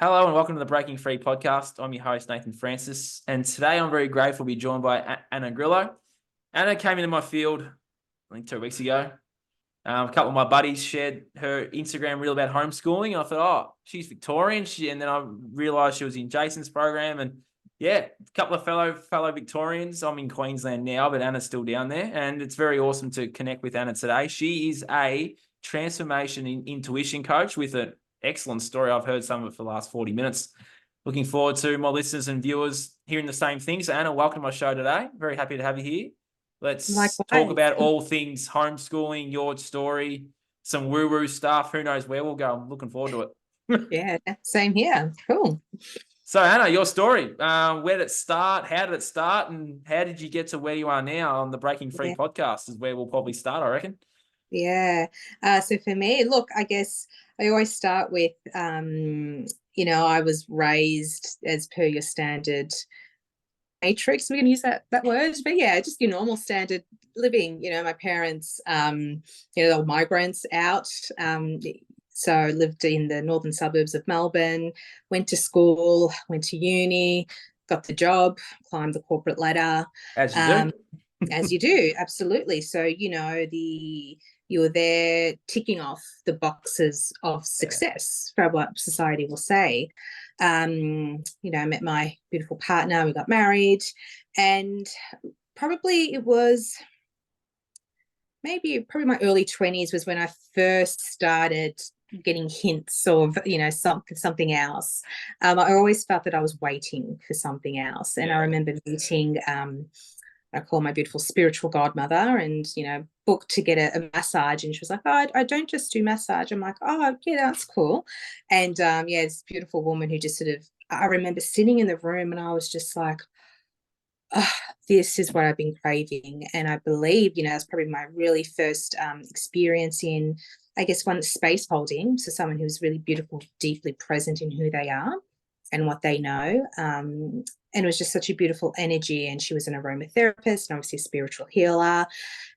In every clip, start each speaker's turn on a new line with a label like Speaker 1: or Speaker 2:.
Speaker 1: Hello and welcome to the Breaking Free podcast. I'm your host, Nathan Francis, and today I'm very grateful to be joined by Anna Grillo. Anna came into my field, I think 2 weeks ago. A couple of my buddies shared her Instagram reel about homeschooling, and I thought, oh, she's Victorian. And then I realised she was in Jason's program, and yeah, a couple of fellow Victorians. I'm in Queensland now, but Anna's still down there, and it's very awesome to connect with Anna today. She is a transformation in intuition coach with an excellent story. I've heard some of it for the last 40 minutes. Looking forward to my listeners and viewers hearing the same thing. So Anna, welcome to my show today. Very happy to have you here. Let's
Speaker 2: Likewise.
Speaker 1: talk about all things homeschooling, your story, some woo-woo stuff. Who knows where we'll go? I'm looking forward to it.
Speaker 2: Yeah, same here. Cool.
Speaker 1: So Anna, your story. Where did it start? How did it start? And how did you get to where you are now on the Breaking Free podcast is where we'll probably start, I reckon.
Speaker 2: Yeah. So for me, look, I guess I always start with, I was raised as per your standard matrix. We're going to use that word, but yeah, just your normal standard living. My parents, they were migrants out. So I lived in the northern suburbs of Melbourne, went to school, went to uni, got the job, climbed the corporate ladder.
Speaker 1: As you do.
Speaker 2: As you do, absolutely. So, you were there ticking off the boxes of success for what society will say. I met my beautiful partner, we got married, and probably it was probably my early 20s was when I first started getting hints of something else. I always felt that I was waiting for something else, and I remember meeting I call my beautiful spiritual godmother, and booked to get a massage, and she was like, oh, I don't just do massage. I'm like, oh yeah, that's cool. And this beautiful woman who just sort of, I remember sitting in the room and I was just like, oh, this is what I've been craving. And I believe, that's probably my really first experience in, I guess, one space holding. So someone who's really beautiful, deeply present in who they are and what they know. And it was just such a beautiful energy. And she was an aromatherapist and obviously a spiritual healer.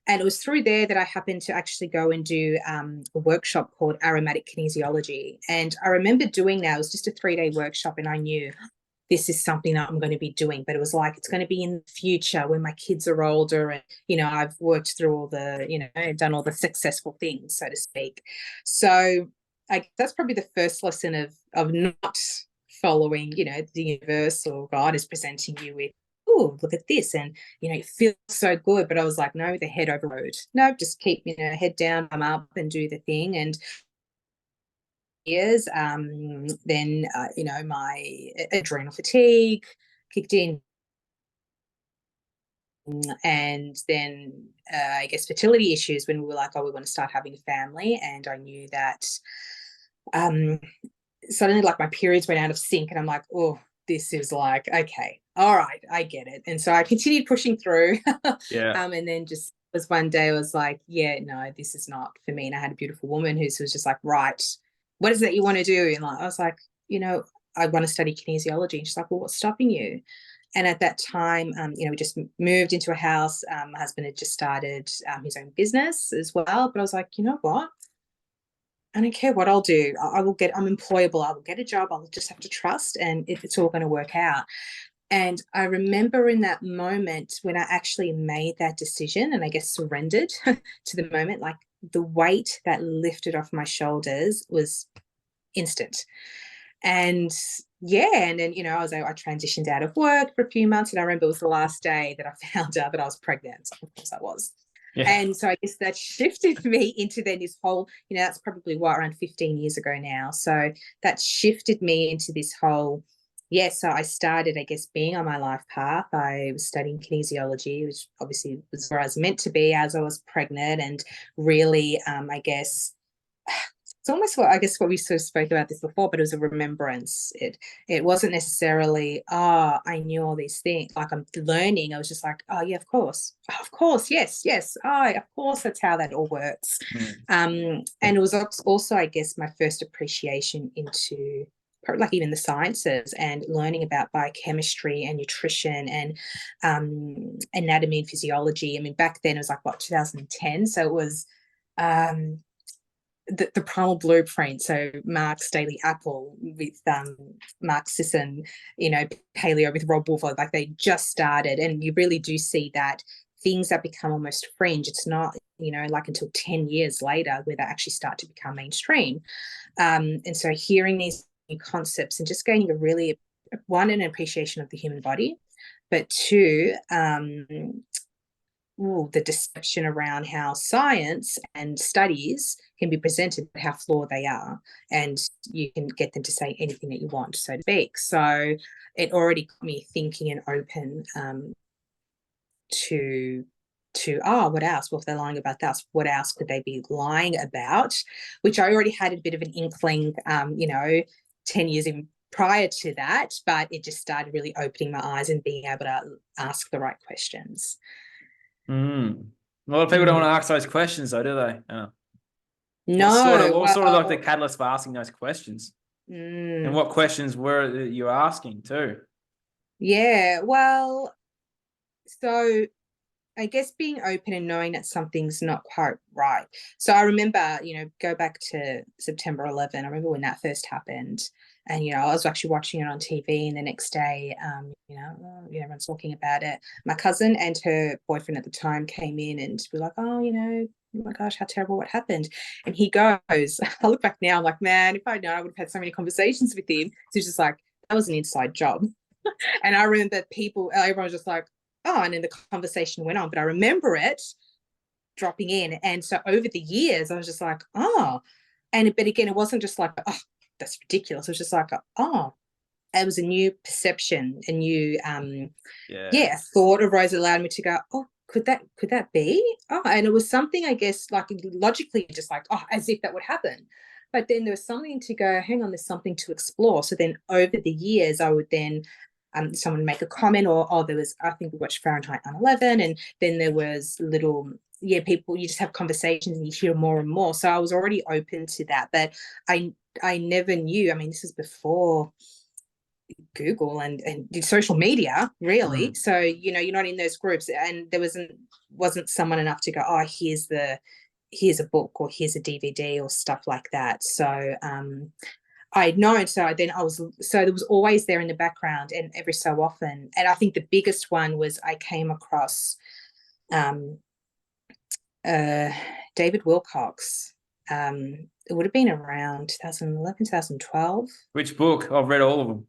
Speaker 2: And it was through there that I happened to actually go and do a workshop called aromatic kinesiology. And I remember doing that. It was just a 3-day workshop, and I knew this is something that I'm going to be doing, but it was like, it's going to be in the future when my kids are older and, I've worked through all the, done all the successful things, so to speak. So that's probably the first lesson of not following, the universe or God is presenting you with, oh, look at this. And, it feels so good. But I was like, no, the head overrode. No, just keep, head down, I'm up and do the thing. And years, then, my adrenal fatigue kicked in. And then I guess fertility issues when we were like, oh, we want to start having a family. And I knew that suddenly like my periods went out of sync, and I'm like, oh, this is like, okay, all right, I get it. And so I continued pushing through. And then just was one day I was like, yeah, no, this is not for me. And I had a beautiful woman who was just like, right, what is it you want to do? And I was like, I want to study kinesiology. And she's like, well, what's stopping you? And at that time, we just moved into a house. My husband had just started his own business as well. But I was like, you know what? I don't care what I'll do. I'm employable. I will get a job. I'll just have to trust, and if it's all going to work out. And I remember in that moment when I actually made that decision and I guess surrendered to the moment, like the weight that lifted off my shoulders was instant. And and then, I transitioned out of work for a few months, and I remember it was the last day that I found out that I was pregnant. So of course I was. Yeah. And so I guess that shifted me into then this whole, that's probably around 15 years ago now. So that shifted me into this whole, so I started, I guess, being on my life path. I was studying kinesiology, which obviously was where I was meant to be as I was pregnant, and really, I guess, it's almost what we sort of spoke about this before, but it was a remembrance. It wasn't necessarily, I knew all these things. Like I'm learning. I was just like, oh yeah, of course, yes. Of course, that's how that all works. And it was also, I guess, my first appreciation into probably like even the sciences and learning about biochemistry and nutrition and anatomy and physiology. I mean, back then it was like 2010, so it was. the primal blueprint. So Marx Daily Apple with Mark Sisson, paleo with Rob Wolford, like they just started, and you really do see that things that become almost fringe, it's not like until 10 years later where they actually start to become mainstream. And so hearing these new concepts and just gaining a really, one, an appreciation of the human body, but two, the deception around how science and studies can be presented, how flawed they are, and you can get them to say anything that you want, so to speak. So it already got me thinking and open to what else? Well, if they're lying about that, what else could they be lying about? Which I already had a bit of an inkling, 10 years in prior to that, but it just started really opening my eyes and being able to ask the right questions.
Speaker 1: A lot of people don't want to ask those questions, though, do they?
Speaker 2: No.
Speaker 1: What sort of like the catalyst for asking those questions? And what questions were you asking too?
Speaker 2: Yeah, well, so I guess being open and knowing that something's not quite right. So I remember, go back to September 11. I remember when that first happened, and I was actually watching it on TV, and the next day, everyone's talking about it. My cousin and her boyfriend at the time came in, and we were like, oh my gosh, how terrible, what happened? And he goes, I look back now, I'm like, man, if I'd known, I would have had so many conversations with him. So he's just like, that was an inside job. And I remember everyone was just like, oh, and then the conversation went on, but I remember it dropping in. And so over the years, I was just like, oh, but again, it wasn't just like, oh, that's ridiculous. It was just like, oh, it was a new perception, a new, thought arose that allowed me to go, oh, could that be? Oh, and it was something, I guess, like logically, just like, oh, as if that would happen. But then there was something to go, hang on, there's something to explore. So then over the years, I would then someone would make a comment, or there was, I think we watched Fahrenheit 9/11, and then there was little, people, you just have conversations and you hear more and more. So I was already open to that, but I never knew. I mean, this is before Google and social media, really. So you're not in those groups, and there wasn't someone enough to go, oh, here's a book, or here's a DVD, or stuff like that. So I'd known, so then there was always there in the background, and every so often, and I think the biggest one was I came across David Wilcox. It would have been around 2011, 2012.
Speaker 1: Which book? I've read all of them.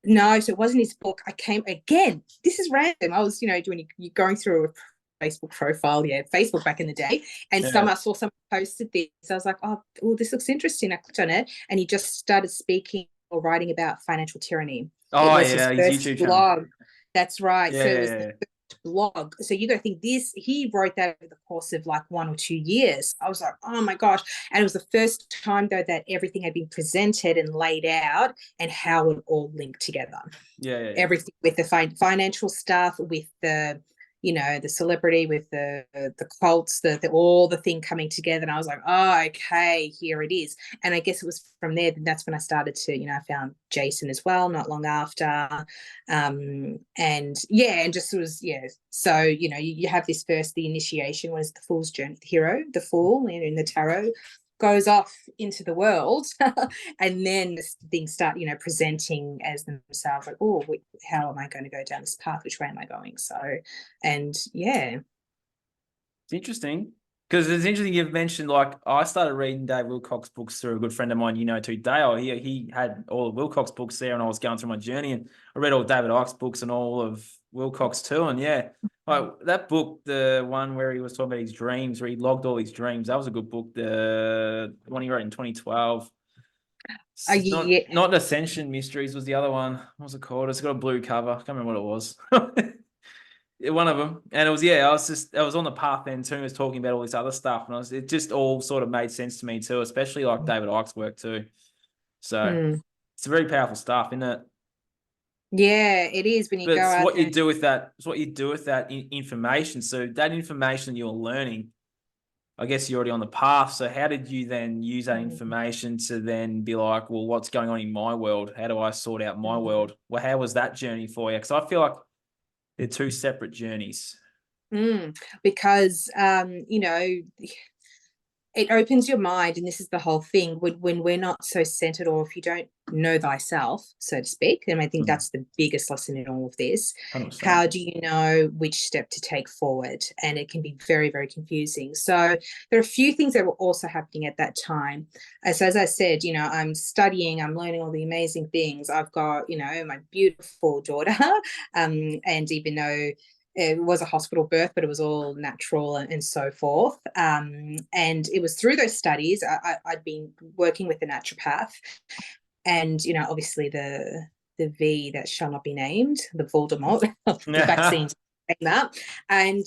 Speaker 2: No, so it wasn't his book. This is random. I was, doing, you're going through a Facebook profile, Facebook back in the day, and I saw someone posted this. I was like, oh, this looks interesting. I clicked on it, and he just started speaking or writing about financial tyranny.
Speaker 1: Oh, his YouTube
Speaker 2: blog.
Speaker 1: channel.
Speaker 2: That's right. So it was the first blog. So you got to think he wrote that over the course of like 1 or 2 years. I was like, oh my gosh. And it was the first time, though, that everything had been presented and laid out and how it all linked together. Everything with the financial stuff, with the the celebrity, with the cults, all the thing coming together. And I was like, oh, okay, here it is. And I guess it was from there, that's when I started to, I found Jason as well, not long after. And just was, So, you have this first, the initiation was the fool's journey, the hero, the fool in the tarot goes off into the world, and then things start presenting as themselves, like, oh, how am I going to go down this path, which way am I going? So, and it's
Speaker 1: interesting, because it's interesting you've mentioned, like, I started reading Dave Wilcox books through a good friend of mine, too, Dale. He had all the Wilcox books there, and I was going through my journey, and I read all David Icke's books and all of Wilcox too. And like that book, the one where he was talking about his dreams, where he logged all his dreams, that was a good book. The one he wrote in 2012. Not Ascension Mysteries was the other one. What was it called? It's got a blue cover. I can't remember what it was. One of them. And it was, I was on the path then too. He was talking about all this other stuff, and it just all sort of made sense to me too, especially like David Icke's work too. So it's very powerful stuff, isn't it?
Speaker 2: Yeah, it is when you go out.
Speaker 1: What you do with that. It's what you do with that information. So that information you're learning, I guess you're already on the path. So how did you then use that information to then be like, well, what's going on in my world? How do I sort out my world? Well, how was that journey for you? Because I feel like they're two separate journeys.
Speaker 2: Because it opens your mind, and this is the whole thing, when we're not so centered, or if you don't know thyself, so to speak. And I think that's the biggest lesson in all of this.
Speaker 1: 100%.
Speaker 2: How do you know which step to take forward? And it can be very, very confusing. So there are a few things that were also happening at that time. As I said, you know, I'm studying, I'm learning all the amazing things. I've got, you know, my beautiful daughter, and even though it was a hospital birth, but it was all natural and so forth. And it was through those studies, I'd been working with a naturopath, and, you know, obviously the V that shall not be named, the Voldemort, the vaccines came up. And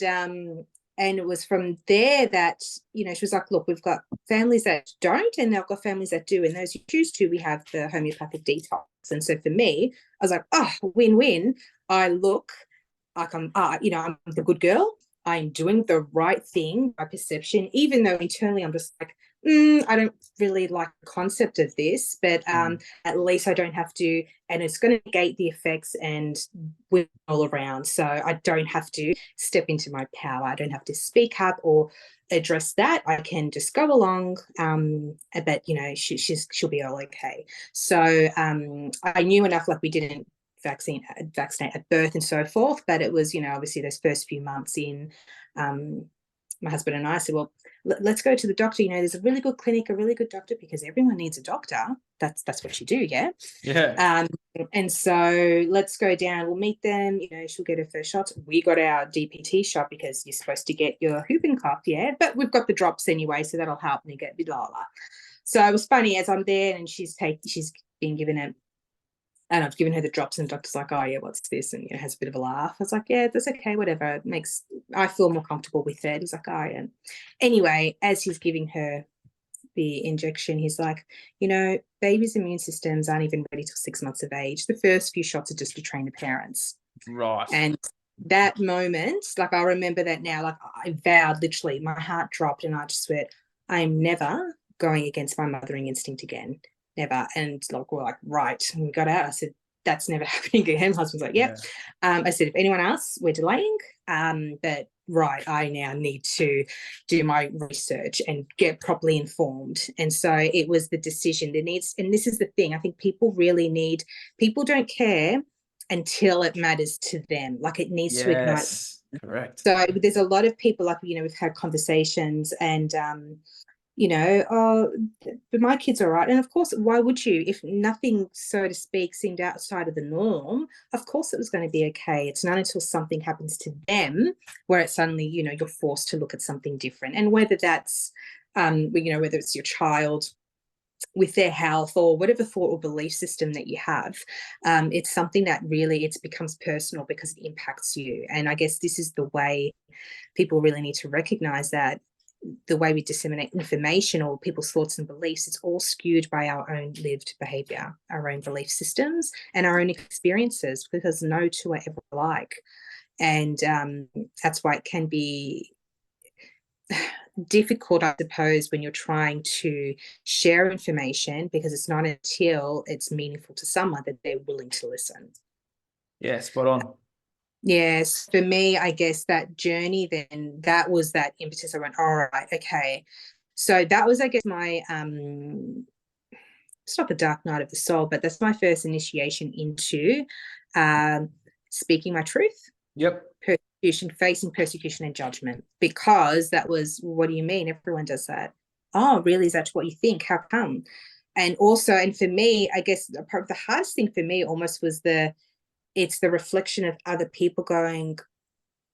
Speaker 2: it was from there that, you know, she was like, look, we've got families that don't, and they've got families that do. And those who choose to, we have the homeopathic detox. And so for me, I was like, oh, win-win. I look like I'm, you know, I'm the good girl. I'm doing the right thing by perception, even though internally I'm just like, I don't really like the concept of this, but at least I don't have to, and it's going to negate the effects and win all around. So I don't have to step into my power. I don't have to speak up or address that. I can just go along, but, you know, she'll be all okay. So I knew enough, like, we didn't vaccinate at birth and so forth, but it was, you know, obviously those first few months in, my husband and I said, well, let's go to the doctor. You know, there's a really good clinic, a really good doctor, because everyone needs a doctor. That's what you do, yeah. And so let's go down. We'll meet them. You know, she'll get her first shots. We got our DPT shot because you're supposed to get your whooping cough, yeah. But we've got the drops anyway, so that'll help me get a bit lower. So it was funny, as I'm there and she's being given it. And I've given her the drops, and the doctor's like, oh, yeah, what's this? And, you know, has a bit of a laugh. I was like, yeah, that's okay, whatever. I feel more comfortable with it. He's like, oh, yeah. Anyway, as he's giving her the injection, he's like, you know, babies' immune systems aren't even ready till 6 months of age. The first few shots are just to train the parents.
Speaker 1: Right.
Speaker 2: And that moment, like, I remember that now, like, I vowed, literally, my heart dropped, and I just went, I am never going against my mothering instinct again. Never. And, like, we're like, right. And we got out. I said, that's never happening again. My husband's like, yep. Yeah. I said, if anyone else, we're delaying. But right, I now need to do my research and get properly informed. And so it was the decision that needs, and this is the thing, I think people don't care until it matters to them. Like, it needs to ignite.
Speaker 1: Correct.
Speaker 2: So there's a lot of people, like, you know, we've had conversations, and you know, oh, but my kid's all right. And of course, why would you? If nothing, so to speak, seemed outside of the norm, of course it was going to be okay. It's not until something happens to them where it's suddenly, you know, you're forced to look at something different. And whether that's, you know, whether it's your child with their health or whatever thought or belief system that you have, it's something that really, it becomes personal because it impacts you. And I guess this is the way people really need to recognize that the way we disseminate information or people's thoughts and beliefs, it's all skewed by our own lived behavior, our own belief systems, and our own experiences, because no two are ever alike. And that's why it can be difficult, I suppose, when you're trying to share information, because it's not until it's meaningful to someone that they're willing to listen.
Speaker 1: Yeah, spot on.
Speaker 2: Yes, for me, I guess that journey, then, that was that impetus. I went, all right, okay. So that was, I guess, my it's not the dark night of the soul, but that's my first initiation into speaking my truth.
Speaker 1: Yep.
Speaker 2: Facing persecution and judgment, because that was, what do you mean? Everyone does that. Oh, really? Is that what you think? How come? And also, and for me, I guess the hardest thing for me almost was it's the reflection of other people going,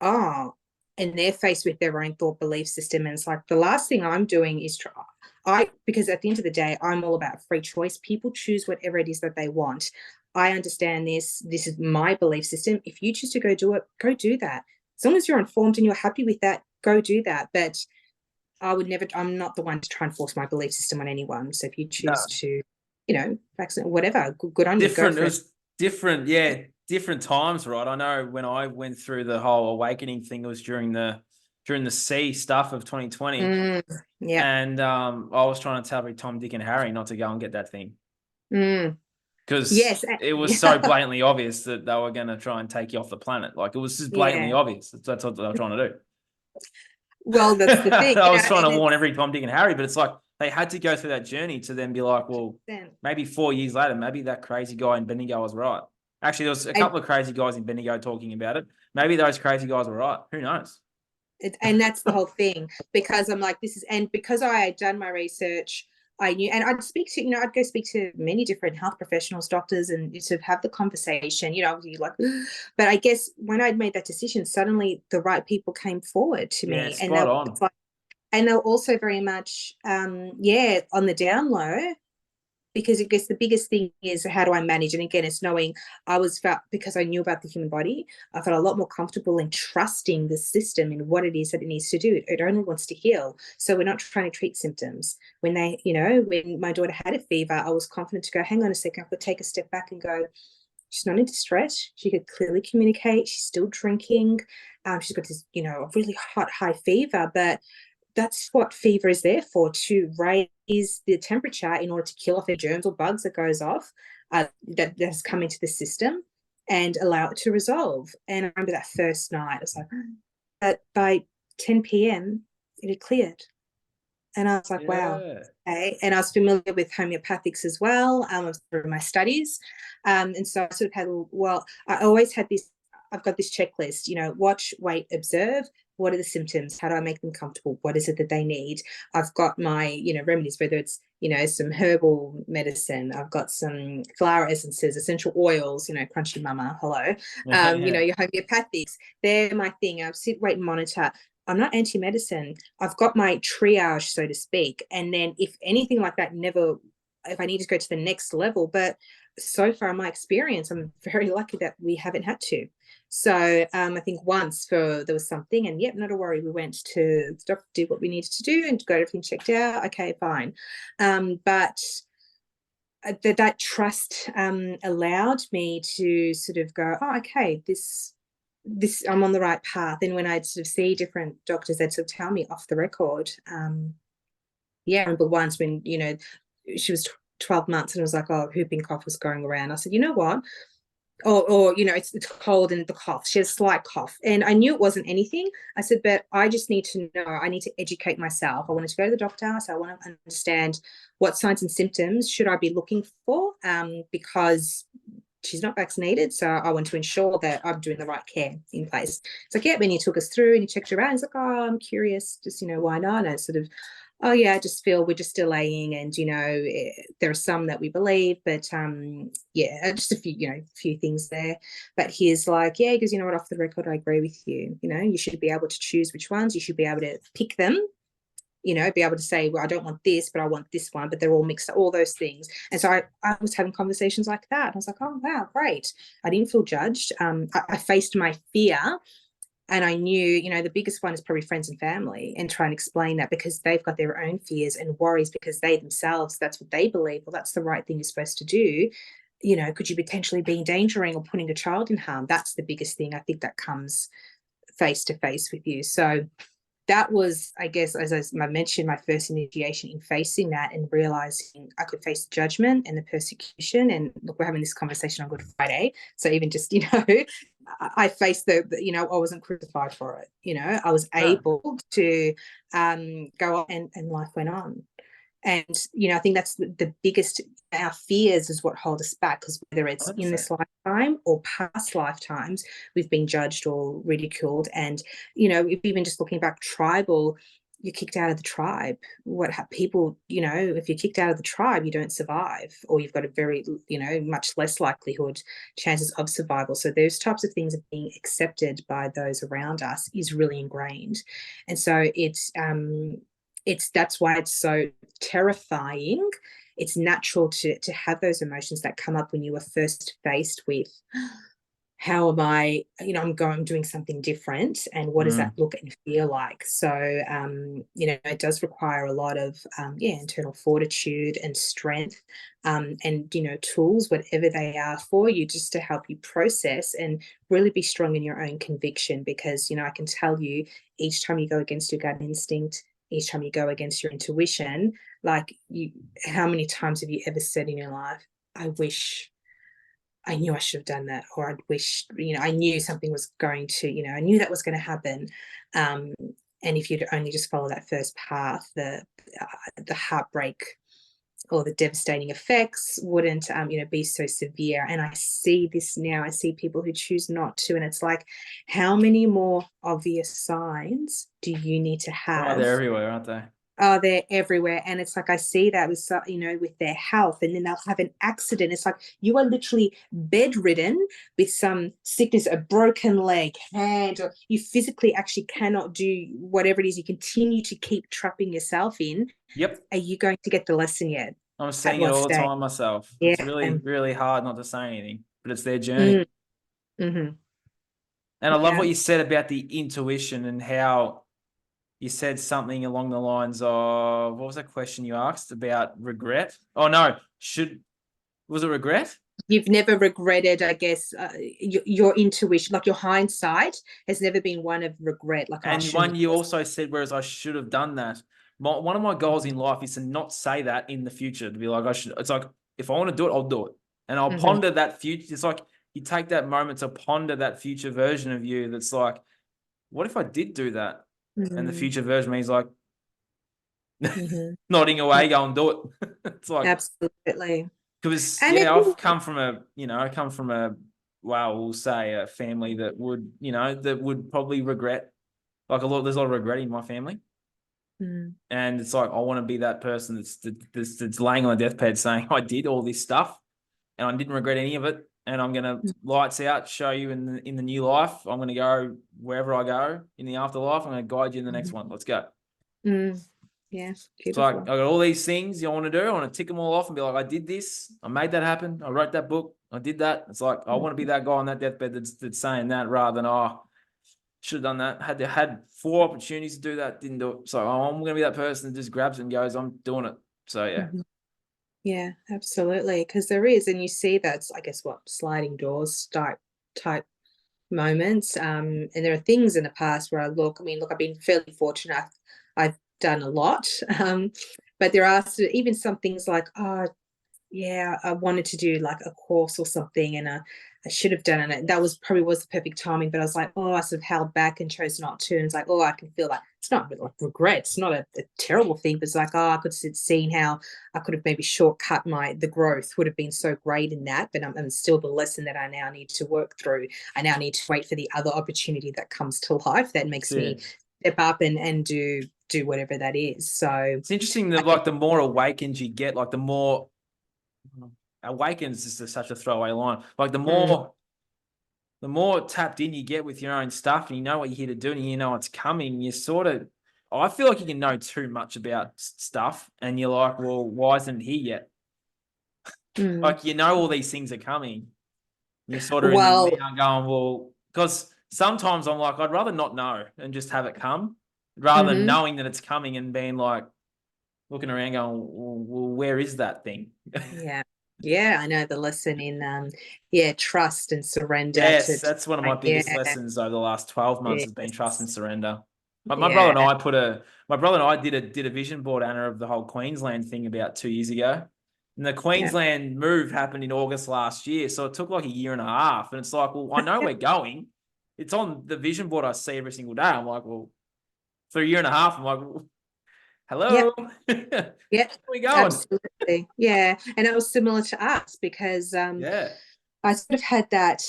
Speaker 2: oh, and they're faced with their own thought belief system. And it's like, the last thing I'm doing is because at the end of the day, I'm all about free choice. People choose whatever it is that they want. I understand this is my belief system. If you choose to go do it, go do that. As long as you're informed and you're happy with that, go do that. But I'm not the one to try and force my belief system on anyone. So if you choose to, you know, vaccinate, whatever, good on you. Go for it.
Speaker 1: Different, yeah, different times, right? I know when I went through the whole awakening thing, it was during the C stuff of 2020.
Speaker 2: Yeah.
Speaker 1: And I was trying to tell every Tom, Dick, and Harry not to go and get that thing. Because it was so blatantly obvious that they were going to try and take you off the planet. Like, it was just blatantly obvious. That's what they were trying to do.
Speaker 2: Well, that's the thing.
Speaker 1: I was trying to warn every Tom, Dick, and Harry, but it's like they had to go through that journey to then be like, well,
Speaker 2: 100%.
Speaker 1: maybe 4 years later, maybe that crazy guy in Bendigo was right. Actually, there was a couple of crazy guys in Bendigo talking about it. Maybe those crazy guys were right. Who knows?
Speaker 2: And that's the whole thing, because I'm like, this is, and because I had done my research, I knew, and I'd speak to, I'd go speak to many different health professionals, doctors, and sort of have the conversation, you like, but I guess when I'd made that decision, suddenly the right people came forward to
Speaker 1: Yeah,
Speaker 2: me, and
Speaker 1: spot on.
Speaker 2: like, and they're also very much, yeah, on the down low, because I guess the biggest thing is, how do I manage? And again, it's knowing, because I knew about the human body, I felt a lot more comfortable in trusting the system and what it is that it needs to do. It only wants to heal. So we're not trying to treat symptoms. When when my daughter had a fever, I was confident to go, hang on a second, I could take a step back and go, she's not in distress. She could clearly communicate. She's still drinking. She's got this, a really hot, high fever, but that's what fever is there for, to raise the temperature in order to kill off any germs or bugs that goes off, that has come into the system, and allow it to resolve. And I remember that first night, I was like, but by 10 p.m. it had cleared. And I was like, wow. Okay. And I was familiar with homeopathics as well, through my studies. And so I sort of had, I always had this, I've got this checklist, watch, wait, observe. What are the symptoms? How do I make them comfortable? What is it that they need? I've got my, remedies, whether it's, some herbal medicine. I've got some flower essences, essential oils, crunchy mama, hello. Your homeopathics, they're my thing. I sit, wait, and monitor. I'm not anti-medicine. I've got my triage, so to speak. And then if anything like that if I need to go to the next level, but so far in my experience, I'm very lucky that we haven't had to. So I think once there was something, and yep, not a worry. We went to the doctor, did what we needed to do, and got everything checked out. Okay, fine. But that trust allowed me to sort of go, oh, okay, this I'm on the right path. And when I'd sort of see different doctors, they'd sort of tell me off the record. Yeah, I remember once when, she was 12 months and it was like, oh, whooping cough was going around. I said, you know what? Or it's cold and the cough. She has a slight cough. And I knew it wasn't anything. I said, but I just need to know. I need to educate myself. I wanted to go to the doctor. So I want to understand what signs and symptoms should I be looking for, because she's not vaccinated. So I want to ensure that I'm doing the right care in place. It's like, yeah, when he took us through and he checked her out, he's like, oh, I'm curious, just, why not? And I sort of, oh yeah, I just feel we're just delaying, and there are some that we believe, but yeah, just a few things there. But he's like, yeah, because what, off the record, I agree with you. You should be able to choose which ones. You should be able to pick them. Be able to say, well, I don't want this, but I want this one, but they're all mixed up, all those things. And so I was having conversations like that. I was like, oh wow, great. I didn't feel judged. I faced my fear. And I knew, the biggest one is probably friends and family, and try and explain that, because they've got their own fears and worries, because they themselves, that's what they believe. Well, that's the right thing you're supposed to do. Could you potentially be endangering or putting a child in harm? That's the biggest thing. I think that comes face to face with you. So that was, I guess, as I mentioned, my first initiation in facing that and realizing I could face the judgment and the persecution. And look, we're having this conversation on Good Friday. So even just, I faced I wasn't crucified for it. I was able to go on, and life went on. And, I think that's the biggest, our fears is what hold us back, because whether it's 100%. In this lifetime or past lifetimes, we've been judged or ridiculed. And, if even just looking back, tribal, you're kicked out of the tribe. People, if you're kicked out of the tribe, you don't survive, or you've got a very, much less likelihood, chances of survival. So those types of things are being accepted by those around us is really ingrained. And so that's why it's so terrifying. It's natural to have those emotions that come up when you are first faced with, how am I, I'm doing something different, and what does that look and feel like? So, it does require a lot of, internal fortitude and strength, and, tools, whatever they are for you, just to help you process and really be strong in your own conviction. Because, I can tell you, each time you go against your gut instinct, each time you go against your intuition, how many times have you ever said in your life, I wish I knew I should have done that, or I'd wish, I knew something was going to, I knew that was going to happen. And if you'd only just follow that first path, the heartbreak or the devastating effects wouldn't be so severe. And I see this now. I see people who choose not to, and it's like, how many more obvious signs do you need to have?
Speaker 1: Oh, they're everywhere, aren't they?
Speaker 2: Oh, they're everywhere. And it's like, I see that with, with their health, and then they'll have an accident. It's like, you are literally bedridden with some sickness, a broken leg, hand, or you physically actually cannot do whatever it is you continue to keep trapping yourself in.
Speaker 1: Yep.
Speaker 2: Are you going to get the lesson yet?
Speaker 1: I'm seeing it all the time myself.
Speaker 2: Yeah.
Speaker 1: It's really, really hard not to say anything, but it's their journey.
Speaker 2: Mm-hmm.
Speaker 1: And I love what you said about the intuition and how you said something along the lines of, what was that question you asked about regret? Oh, no. Was it regret?
Speaker 2: You've never regretted, I guess, your intuition, like your hindsight has never been one of regret. Like,
Speaker 1: and one you also said, whereas I should have done that. One of my goals in life is to not say that in the future, to be like, it's like, if I want to do it, I'll do it. And I'll ponder that future. It's like you take that moment to ponder that future version of you that's like, what if I did do that? And the future version means like nodding away, go and do it. It's like,
Speaker 2: absolutely.
Speaker 1: because I've come from we'll say a family that would probably regret, like there's a lot of regret in my family. And it's like, I want to be that person that's laying on a deathbed saying, I did all this stuff and I didn't regret any of it. And I'm going to lights out, show you in the new life. I'm going to go wherever I go in the afterlife. I'm going to guide you in the next one. Let's go.
Speaker 2: Yeah.
Speaker 1: It's like, I got all these things I want to do. I want to tick them all off and be like, I did this. I made that happen. I wrote that book. I did that. It's like, I want to be that guy on that deathbed that's saying that, rather than, should have done that. Had 4 opportunities to do that, didn't do it. So I'm going to be that person that just grabs it and goes, I'm doing it. So yeah.
Speaker 2: Yeah, absolutely. Because there is, and you see that's, I guess, sliding doors type moments. And there are things in the past where I've been fairly fortunate. I've done a lot. But there are even some things like, I wanted to do like a course or something, and I should have done it. That was the perfect timing, but I was like, I sort of held back and chose not to. And it's like, I can feel like it's not like regret. It's not a terrible thing, but it's like, I could see how I could have maybe shortcut the growth would have been so great in that. But I'm still the lesson that I now need to work through. I now need to wait for the other opportunity that comes to life that makes me step up and do whatever that is. So
Speaker 1: it's interesting that like the more awakened you get, like the more awakens is just such a throwaway line. Like the more tapped in you get with your own stuff, and you know what you're here to do, and you know what's coming, I feel like you can know too much about stuff, and you're like, well, why isn't it here yet? Like, all these things are coming. You're sort of in the now going, well, because sometimes I'm like, I'd rather not know and just have it come, rather than knowing that it's coming and being like, looking around going, well, where is that thing?
Speaker 2: Yeah, I know the lesson in trust and surrender.
Speaker 1: Yes, that's one of my biggest lessons over the last 12 months has been trust and surrender. But my brother and I did a vision board, Anna, of the whole Queensland thing about 2 years ago. And the Queensland move happened in August last year. So it took like a year and a half. And it's like, well, I know we're going. It's on the vision board I see every single day. I'm like, well, for a year and a half, I'm like, well, hello.
Speaker 2: Yeah.
Speaker 1: Where are we going?
Speaker 2: Absolutely. Yeah. And it was similar to us because I sort of had that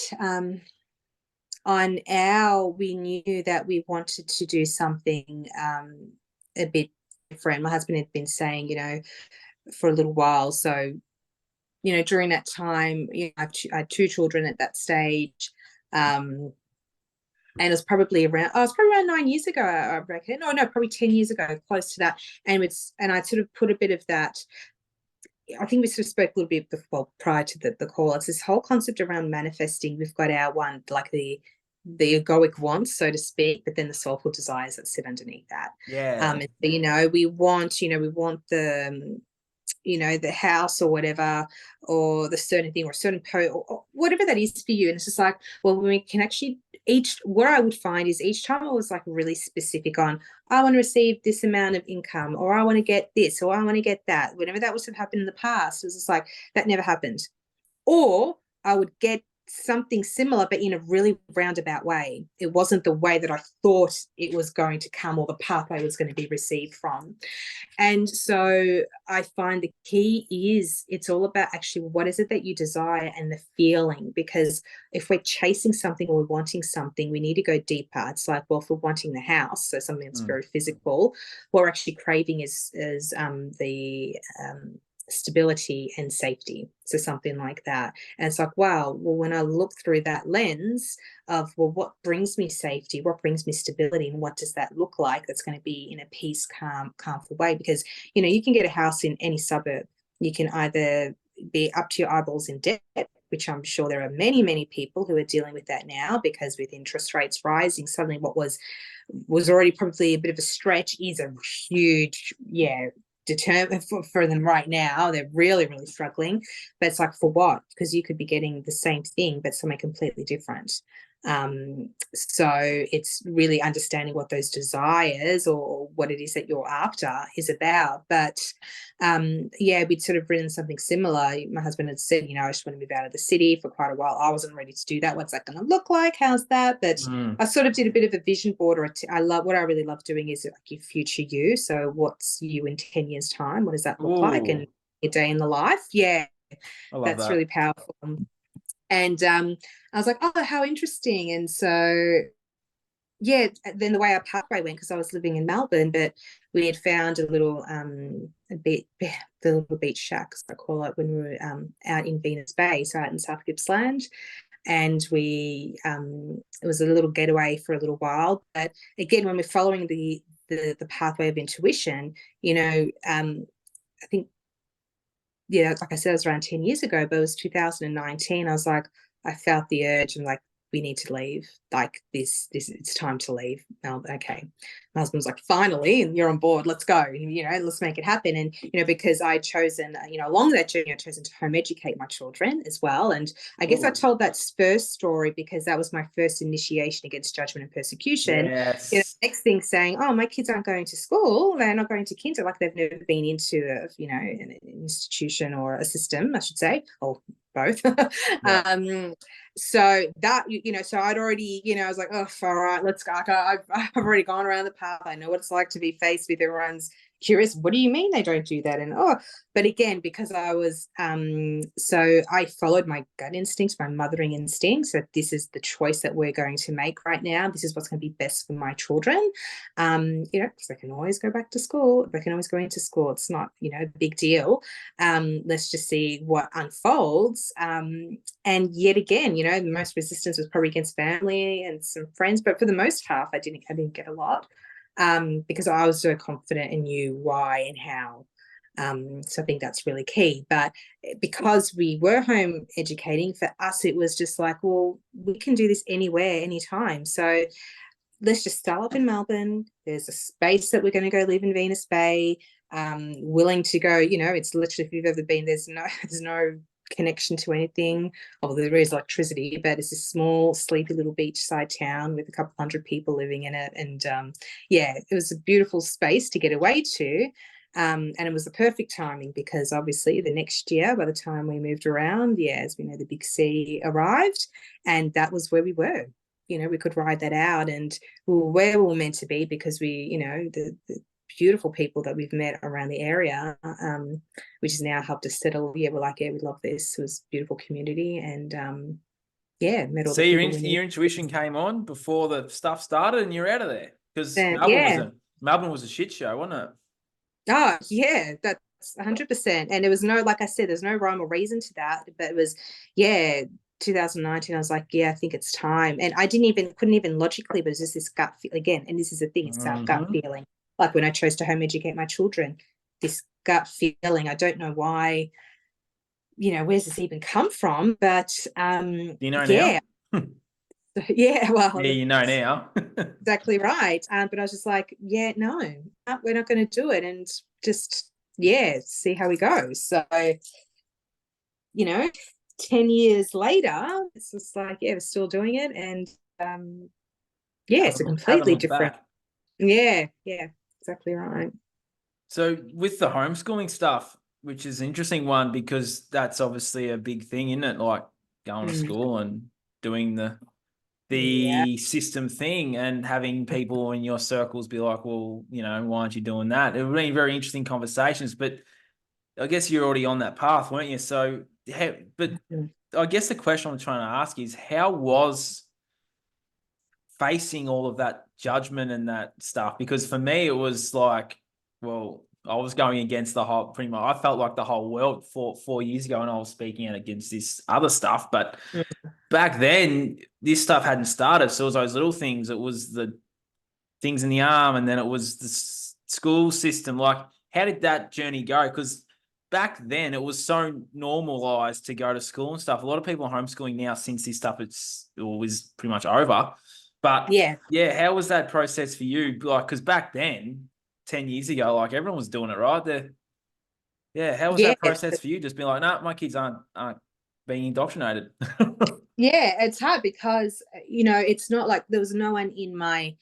Speaker 2: we knew that we wanted to do something a bit different. My husband had been saying, for a little while. So, during that time, I had 2 children at that stage. And it was probably around 9 years ago, I reckon. Oh no, probably 10 years ago, close to that. And I sort of put a bit of that. I think we sort of spoke a little bit before, prior to the call. It's this whole concept around manifesting. We've got our one, like the egoic wants, so to speak, but then the soulful desires that sit underneath that.
Speaker 1: Yeah.
Speaker 2: And, we want the the house or whatever, or the certain thing, or a certain or whatever that is for you. And it's just like, well, when we can actually what I would find is each time I was like really specific on, I want to receive this amount of income, or I want to get this, or I want to get that. Whenever that was to happen in the past, it was just like, that never happened. Or I would get something similar, but in a really roundabout way. It wasn't the way that I thought it was going to come, or the pathway was going to be received from. And so I find the key is it's all about actually what is it that you desire and the feeling. Because if we're chasing something or we're wanting something, we need to go deeper. It's like, well, if we're wanting the house, so something that's very physical, what we're actually craving is the stability and safety. So something like that. And it's like, wow, well, when I look through that lens of, well, what brings me safety, what brings me stability, and what does that look like that's going to be in a peace, calmful way? Because, you know, you can get a house in any suburb. You can either be up to your eyeballs in debt, which I'm sure there are many, many people who are dealing with that now, because with interest rates rising, suddenly what was already probably a bit of a stretch is a huge, determined for them right now. They're really, really struggling. But it's like, for what? Because you could be getting the same thing, but something completely different. So it's really understanding what those desires or what it is that you're after is about. But we'd sort of written something similar. My husband had said, you know, I just want to move out of the city for quite a while. I wasn't ready to do that. What's that going to look like? How's that? But I sort of did a bit of a vision board, or I love, what I really love doing is like your future you. So what's you in 10 years time? What does that look like? And your day in the life. Yeah. That's really powerful. And I was like, oh, how interesting. And so, yeah, then the way our pathway went, because I was living in Melbourne, but we had found a little the little beach shack, as I call it, when we were out in Venus Bay, so out in South Gippsland. And we it was a little getaway for a little while. But again, when we're following the pathway of intuition, you know, I think, yeah, like I said, it was around 10 years ago, but it was 2019. I was like, I felt the urge and like, we need to leave. Like this, it's time to leave. Okay. My husband was like, finally, and you're on board. Let's go. You know, let's make it happen. And, you know, because I'd chosen, you know, along that journey, I'd chosen to home educate my children as well. And I guess I told that first story because that was my first initiation against judgment and persecution.
Speaker 1: Yes.
Speaker 2: You know, next thing saying, oh, my kids aren't going to school. They're not going to kinder. Like they've never been into a, you know, an institution or a system, I should say, or both. So that, you know, so I'd already, you know, I was like, oh, all right, let's go. I've already gone around the path. I know what it's like to be faced with everyone's curious. What do you mean they don't do that? And but again, because I was so I followed my gut instincts, my mothering instincts, that this is the choice that we're going to make right now. This is what's going to be best for my children. You know, because they can always go back to school, they can always go into school. It's not, you know, a big deal. Let's just see what unfolds. And yet again, you know, the most resistance was probably against family and some friends, but for the most half, I didn't get a lot. Because I was so confident and knew why and how. So I think that's really key. But because we were home educating, for us, it was just like, well, we can do this anywhere, anytime. So let's just start up in Melbourne. There's a space that we're going to go live in Venus Bay. Willing to go, you know, it's literally, if you've ever been, there's no connection to anything. Although there is electricity, but it's a small, sleepy little beachside town with a couple hundred people living in it. And it was a beautiful space to get away to. And it was the perfect timing because obviously the next year, by the time we moved around, as we know, the big C arrived, and that was where we were. You know, we could ride that out, and we were where we were meant to be because we, you know, the beautiful people that we've met around the area, which has now helped us settle. We're like, we love this. It was a beautiful community, and met all
Speaker 1: so
Speaker 2: the
Speaker 1: your
Speaker 2: people.
Speaker 1: Your intuition came on before the stuff started, and you're out of there because Melbourne was a shit show, wasn't it?
Speaker 2: Oh yeah, that's 100%. And there was no, like I said, there's no rhyme or reason to that. But it was 2019. I was like, I think it's time. And I couldn't even logically, but it was just this gut feel again. And this is the thing, it's our gut feeling. Like when I chose to home educate my children, this gut feeling, I don't know why, you know, where's this even come from? But
Speaker 1: you know now?
Speaker 2: Well,
Speaker 1: you know now.
Speaker 2: Exactly right. But I was just like, no, we're not going to do it, and just see how we go. So, you know, 10 years later, it's just like, we're still doing it, and it's a completely different. Exactly right.
Speaker 1: So with the homeschooling stuff, which is an interesting one because that's obviously a big thing, isn't it? Like, going to school and doing the system thing, and having people in your circles be like, well, you know, why aren't you doing that? It would be very interesting conversations, but I guess you're already on that path, weren't you? So, but I guess the question I'm trying to ask is, how was facing all of that judgment and that stuff? Because for me, it was like, well, I was going against the whole, pretty much, I felt like the whole world 4 years ago, and I was speaking out against this other stuff. But back then, this stuff hadn't started. So it was those little things. It was the things in the arm, and then it was the school system. Like, how did that journey go? Because back then it was so normalized to go to school and stuff. A lot of people are homeschooling now since this stuff was pretty much over. But yeah, how was that process for you? Like, because back then, 10 years ago, like everyone was doing it, right? How was that process for you? Just being like, no, my kids aren't being indoctrinated.
Speaker 2: Yeah, it's hard because, you know, it's not like there was no one in my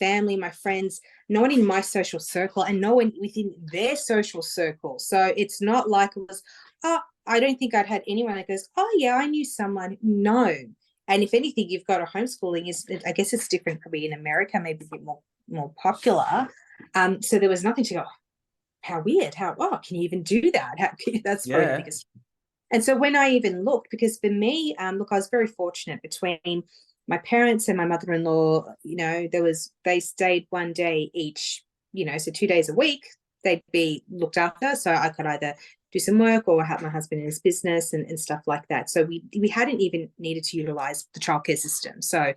Speaker 2: family, my friends, no one in my social circle, and no one within their social circle. So it's not like it was, oh, I don't think I'd had anyone that goes, oh yeah, I knew someone. No. And if anything, you've got a homeschooling I guess it's different probably in America, maybe a bit more popular. So there was nothing to go, how weird, can you even do that? That's probably the biggest. And so when I even looked, because for me, look, I was very fortunate between my parents and my mother-in-law, you know, they stayed one day each, you know, so 2 days a week, they'd be looked after. So I could either do some work or help my husband in his business and stuff like that. So we hadn't even needed to utilize the childcare system. So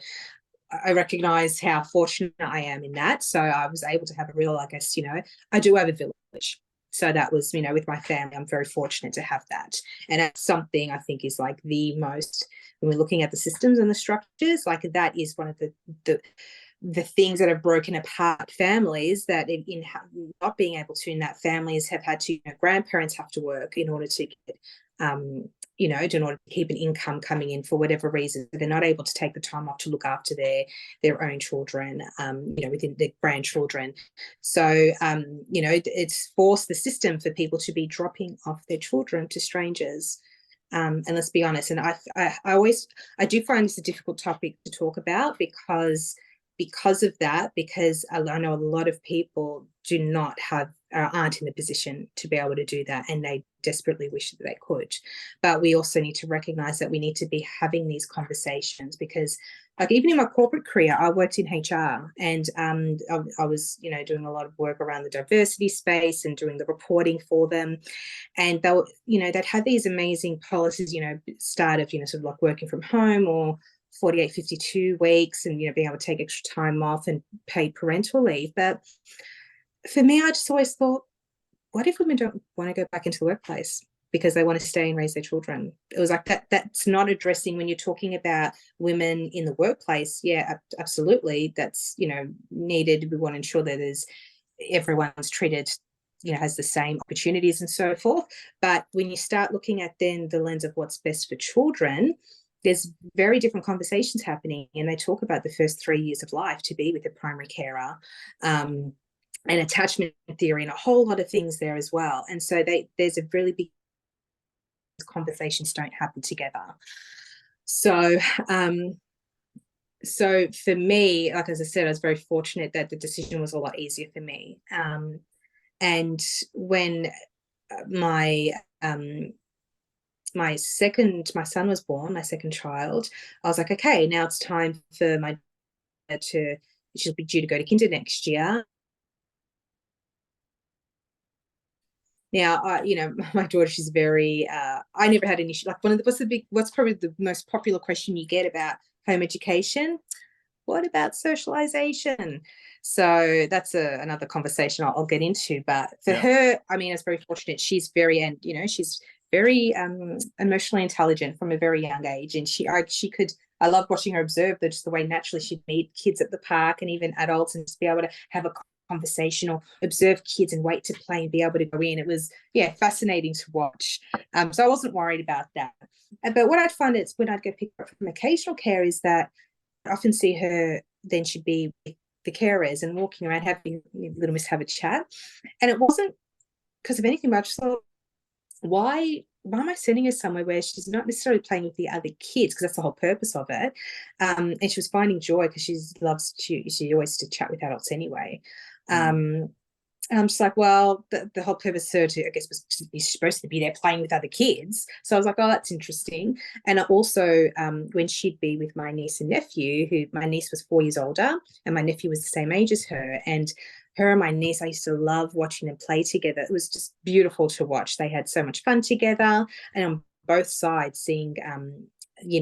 Speaker 2: I recognize how fortunate I am in that. So I was able to have a real, I guess, you know, I do have a village. So that was, you know, with my family, I'm very fortunate to have that. And that's something I think is like the most, when we're looking at the systems and the structures, like that is one of the things that have broken apart families, that in not being able to, in that families have had to, you know, grandparents have to work in order to get, you know, in order to keep an income coming in for whatever reason. They're not able to take the time off to look after their own children, you know, within their grandchildren. So, you know, it's forced the system for people to be dropping off their children to strangers. And let's be honest, and I do find this a difficult topic to talk about because of that, because I know a lot of people do not have, aren't in the position to be able to do that, and they desperately wish that they could. But we also need to recognize that we need to be having these conversations, because like even in my corporate career, I worked in HR, and I was, you know, doing a lot of work around the diversity space and doing the reporting for them. And they'll, you know, they'd have these amazing policies, you know, start of, you know, sort of like working from home or 48, 52 weeks, and, you know, being able to take extra time off and paid parental leave. But for me, I just always thought, what if women don't want to go back into the workplace because they want to stay and raise their children? It was like that's not addressing when you're talking about women in the workplace. Yeah, absolutely. That's, you know, needed. We want to ensure that everyone's treated, you know, has the same opportunities and so forth. But when you start looking at then the lens of what's best for children, there's very different conversations happening, and they talk about the first 3 years of life to be with a primary carer, and attachment theory and a whole lot of things there as well. And so there's a really big, conversations don't happen together. So so for me, like as I said, I was very fortunate that the decision was a lot easier for me. And when my son was born, my second child, I was like, okay, now it's time for my she'll be due to go to kinder next year. Now, you know, my daughter, she's very, I never had an issue. Like what's probably the most popular question you get about home education? What about socialization? So that's another conversation I'll get into. But for her, I mean, I was very fortunate. She's very, and you know, she's very emotionally intelligent from a very young age, and she could. I loved watching her observe just the way naturally she'd meet kids at the park and even adults, and just be able to have a conversation or observe kids and wait to play and be able to go in. It was fascinating to watch. So I wasn't worried about that. But what I'd find is when I'd go pick her up from occasional care is that I often see her, then she'd be with the carers and walking around having little miss have a chat. And it wasn't because of anything, but I just thought, why why am I sending her somewhere where she's not necessarily playing with the other kids, because that's the whole purpose of it. And she was finding joy because she always to chat with adults anyway. And I'm just like, well, the whole purpose of her to, I guess, was supposed to be there playing with other kids. So I was like, oh, that's interesting. And also, when she'd be with my niece and nephew, who my niece was 4 years older and my nephew was the same age as her. And her and my niece, I used to love watching them play together. It was just beautiful to watch. They had so much fun together. And on both sides, seeing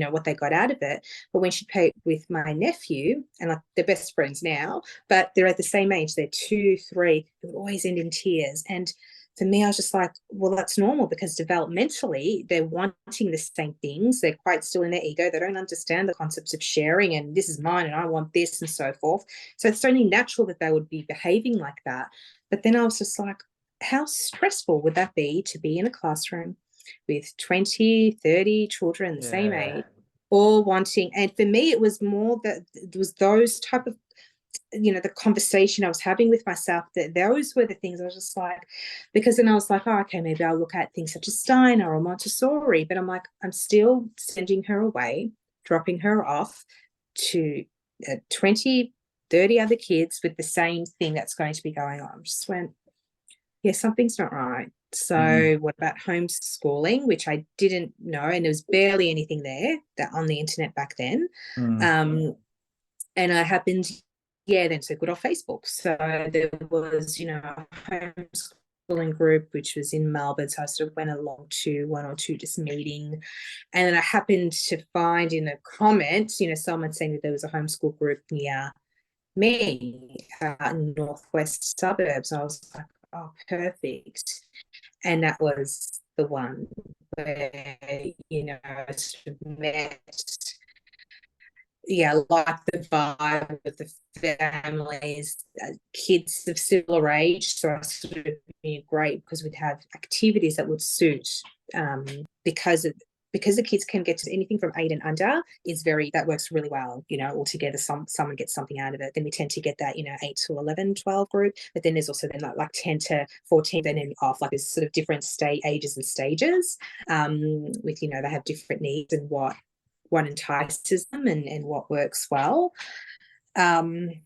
Speaker 2: what they got out of it. But when she played with my nephew, and like they're best friends now, but they're at the same age, they're 2, 3, it would always end in tears. And for me, I was just like, well, that's normal, because developmentally they're wanting the same things. They're quite still in their ego. They don't understand the concepts of sharing and this is mine and I want this and so forth. So it's only natural that they would be behaving like that. But then I was just like, how stressful would that be to be in a classroom with 20, 30 children the same age, all wanting. And for me, it was more that it was those type of, the conversation I was having with myself, that those were the things I was just like, because then I was like, oh, okay, maybe I'll look at things such as Steiner or Montessori, but I'm like, I'm still sending her away, dropping her off to 20, 30 other kids with the same thing that's going to be going on. I just went, yeah, something's not right. So what about homeschooling, which I didn't know, and there was barely anything there that on the internet back then. And I happened, then so good off Facebook. So there was, a homeschooling group which was in Melbourne. So I sort of went along to one or two just meeting. And then I happened to find in a comment, someone saying that there was a homeschool group near me, in northwest suburbs. I was like, oh, perfect. And that was the one where, I sort of met, like the vibe of the families, kids of similar age. So I sort of been great, because we'd have activities that would suit, because the kids can get to anything from 8 and under, that works really well, altogether. Someone gets something out of it. Then we tend to get that, 8 to 11, 12 group. But then there's also then like 10 to 14, then off, like there's sort of different ages and stages, with, they have different needs and what entices them and what works well. We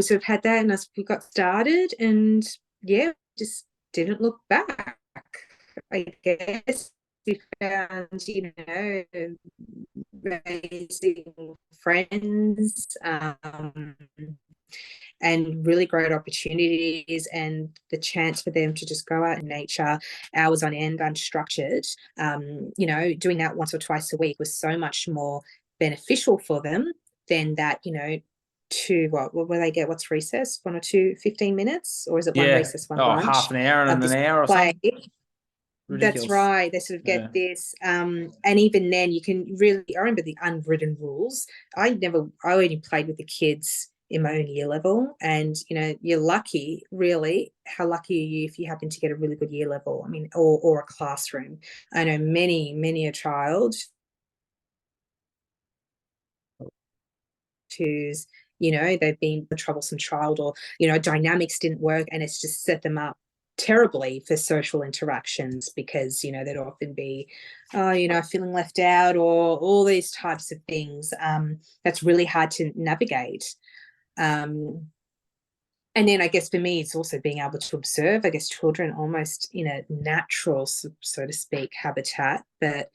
Speaker 2: sort of had that, and we got started, and just didn't look back. I guess we found, amazing friends, and really great opportunities, and the chance for them to just go out in nature hours on end, unstructured. Doing that once or twice a week was so much more beneficial for them than that, to what will they get? What's recess? 1 or 2, 15 minutes? Or is it one recess, one lunch?
Speaker 1: Half an hour and an hour or something. Ridiculous.
Speaker 2: That's right. They sort of get this. And even then you can really, I remember the unwritten rules. I only played with the kids in my own year level, and you're lucky, really. How lucky are you if you happen to get a really good year level? I mean, or a classroom. I know many a child who's, they've been a troublesome child, or dynamics didn't work, and it's just set them up terribly for social interactions, because they'd often be feeling left out, or all these types of things. That's really hard to navigate. And then I guess for me, it's also being able to observe, I guess, children almost in a natural, so to speak, habitat. But,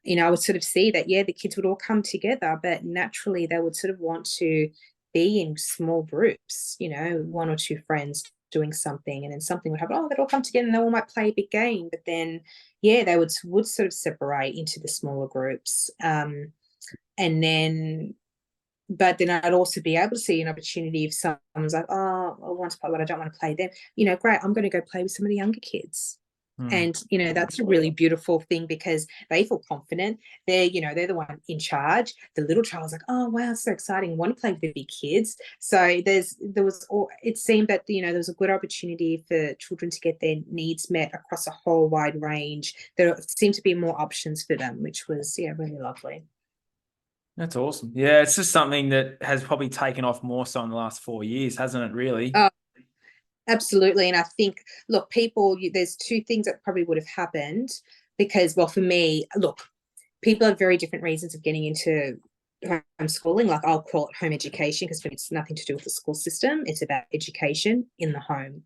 Speaker 2: I would sort of see that, the kids would all come together, but naturally they would sort of want to be in small groups, 1 or 2 friends doing something, and then something would happen. Oh, they'd all come together and they all might play a big game. But then, they would sort of separate into the smaller groups. And then, but then I'd also be able to see an opportunity if someone's like, oh, I want to play, but I don't want to play them. Great, I'm going to go play with some of the younger kids. And, that's a really beautiful thing, because they feel confident. They're the one in charge. The little child's like, oh, wow, it's so exciting. I want to play with the big kids. So it seemed that, there was a good opportunity for children to get their needs met across a whole wide range. There seemed to be more options for them, which was, really lovely.
Speaker 1: That's awesome. Yeah, it's just something that has probably taken off more so in the last 4 years, hasn't it, really?
Speaker 2: Absolutely. And I think, look, people, there's two things that probably would have happened because, well, for me, look, people have very different reasons of getting into homeschooling. Like I'll call it home education because it's nothing to do with the school system. It's about education in the home.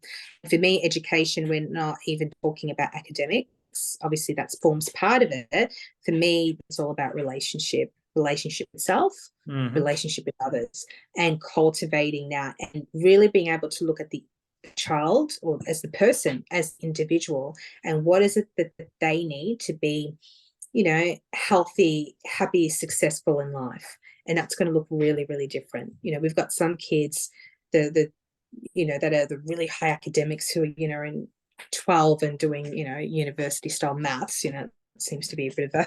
Speaker 2: For me, education, we're not even talking about academics. Obviously, that forms part of it. For me, it's all about relationship itself, relationship with others, and cultivating that and really being able to look at the child or as the person, as individual, and what is it that they need to be, healthy, happy, successful in life. And that's going to look really, really different. We've got some kids, that are the really high academics who are, in 12 and doing, university style maths, seems to be a bit of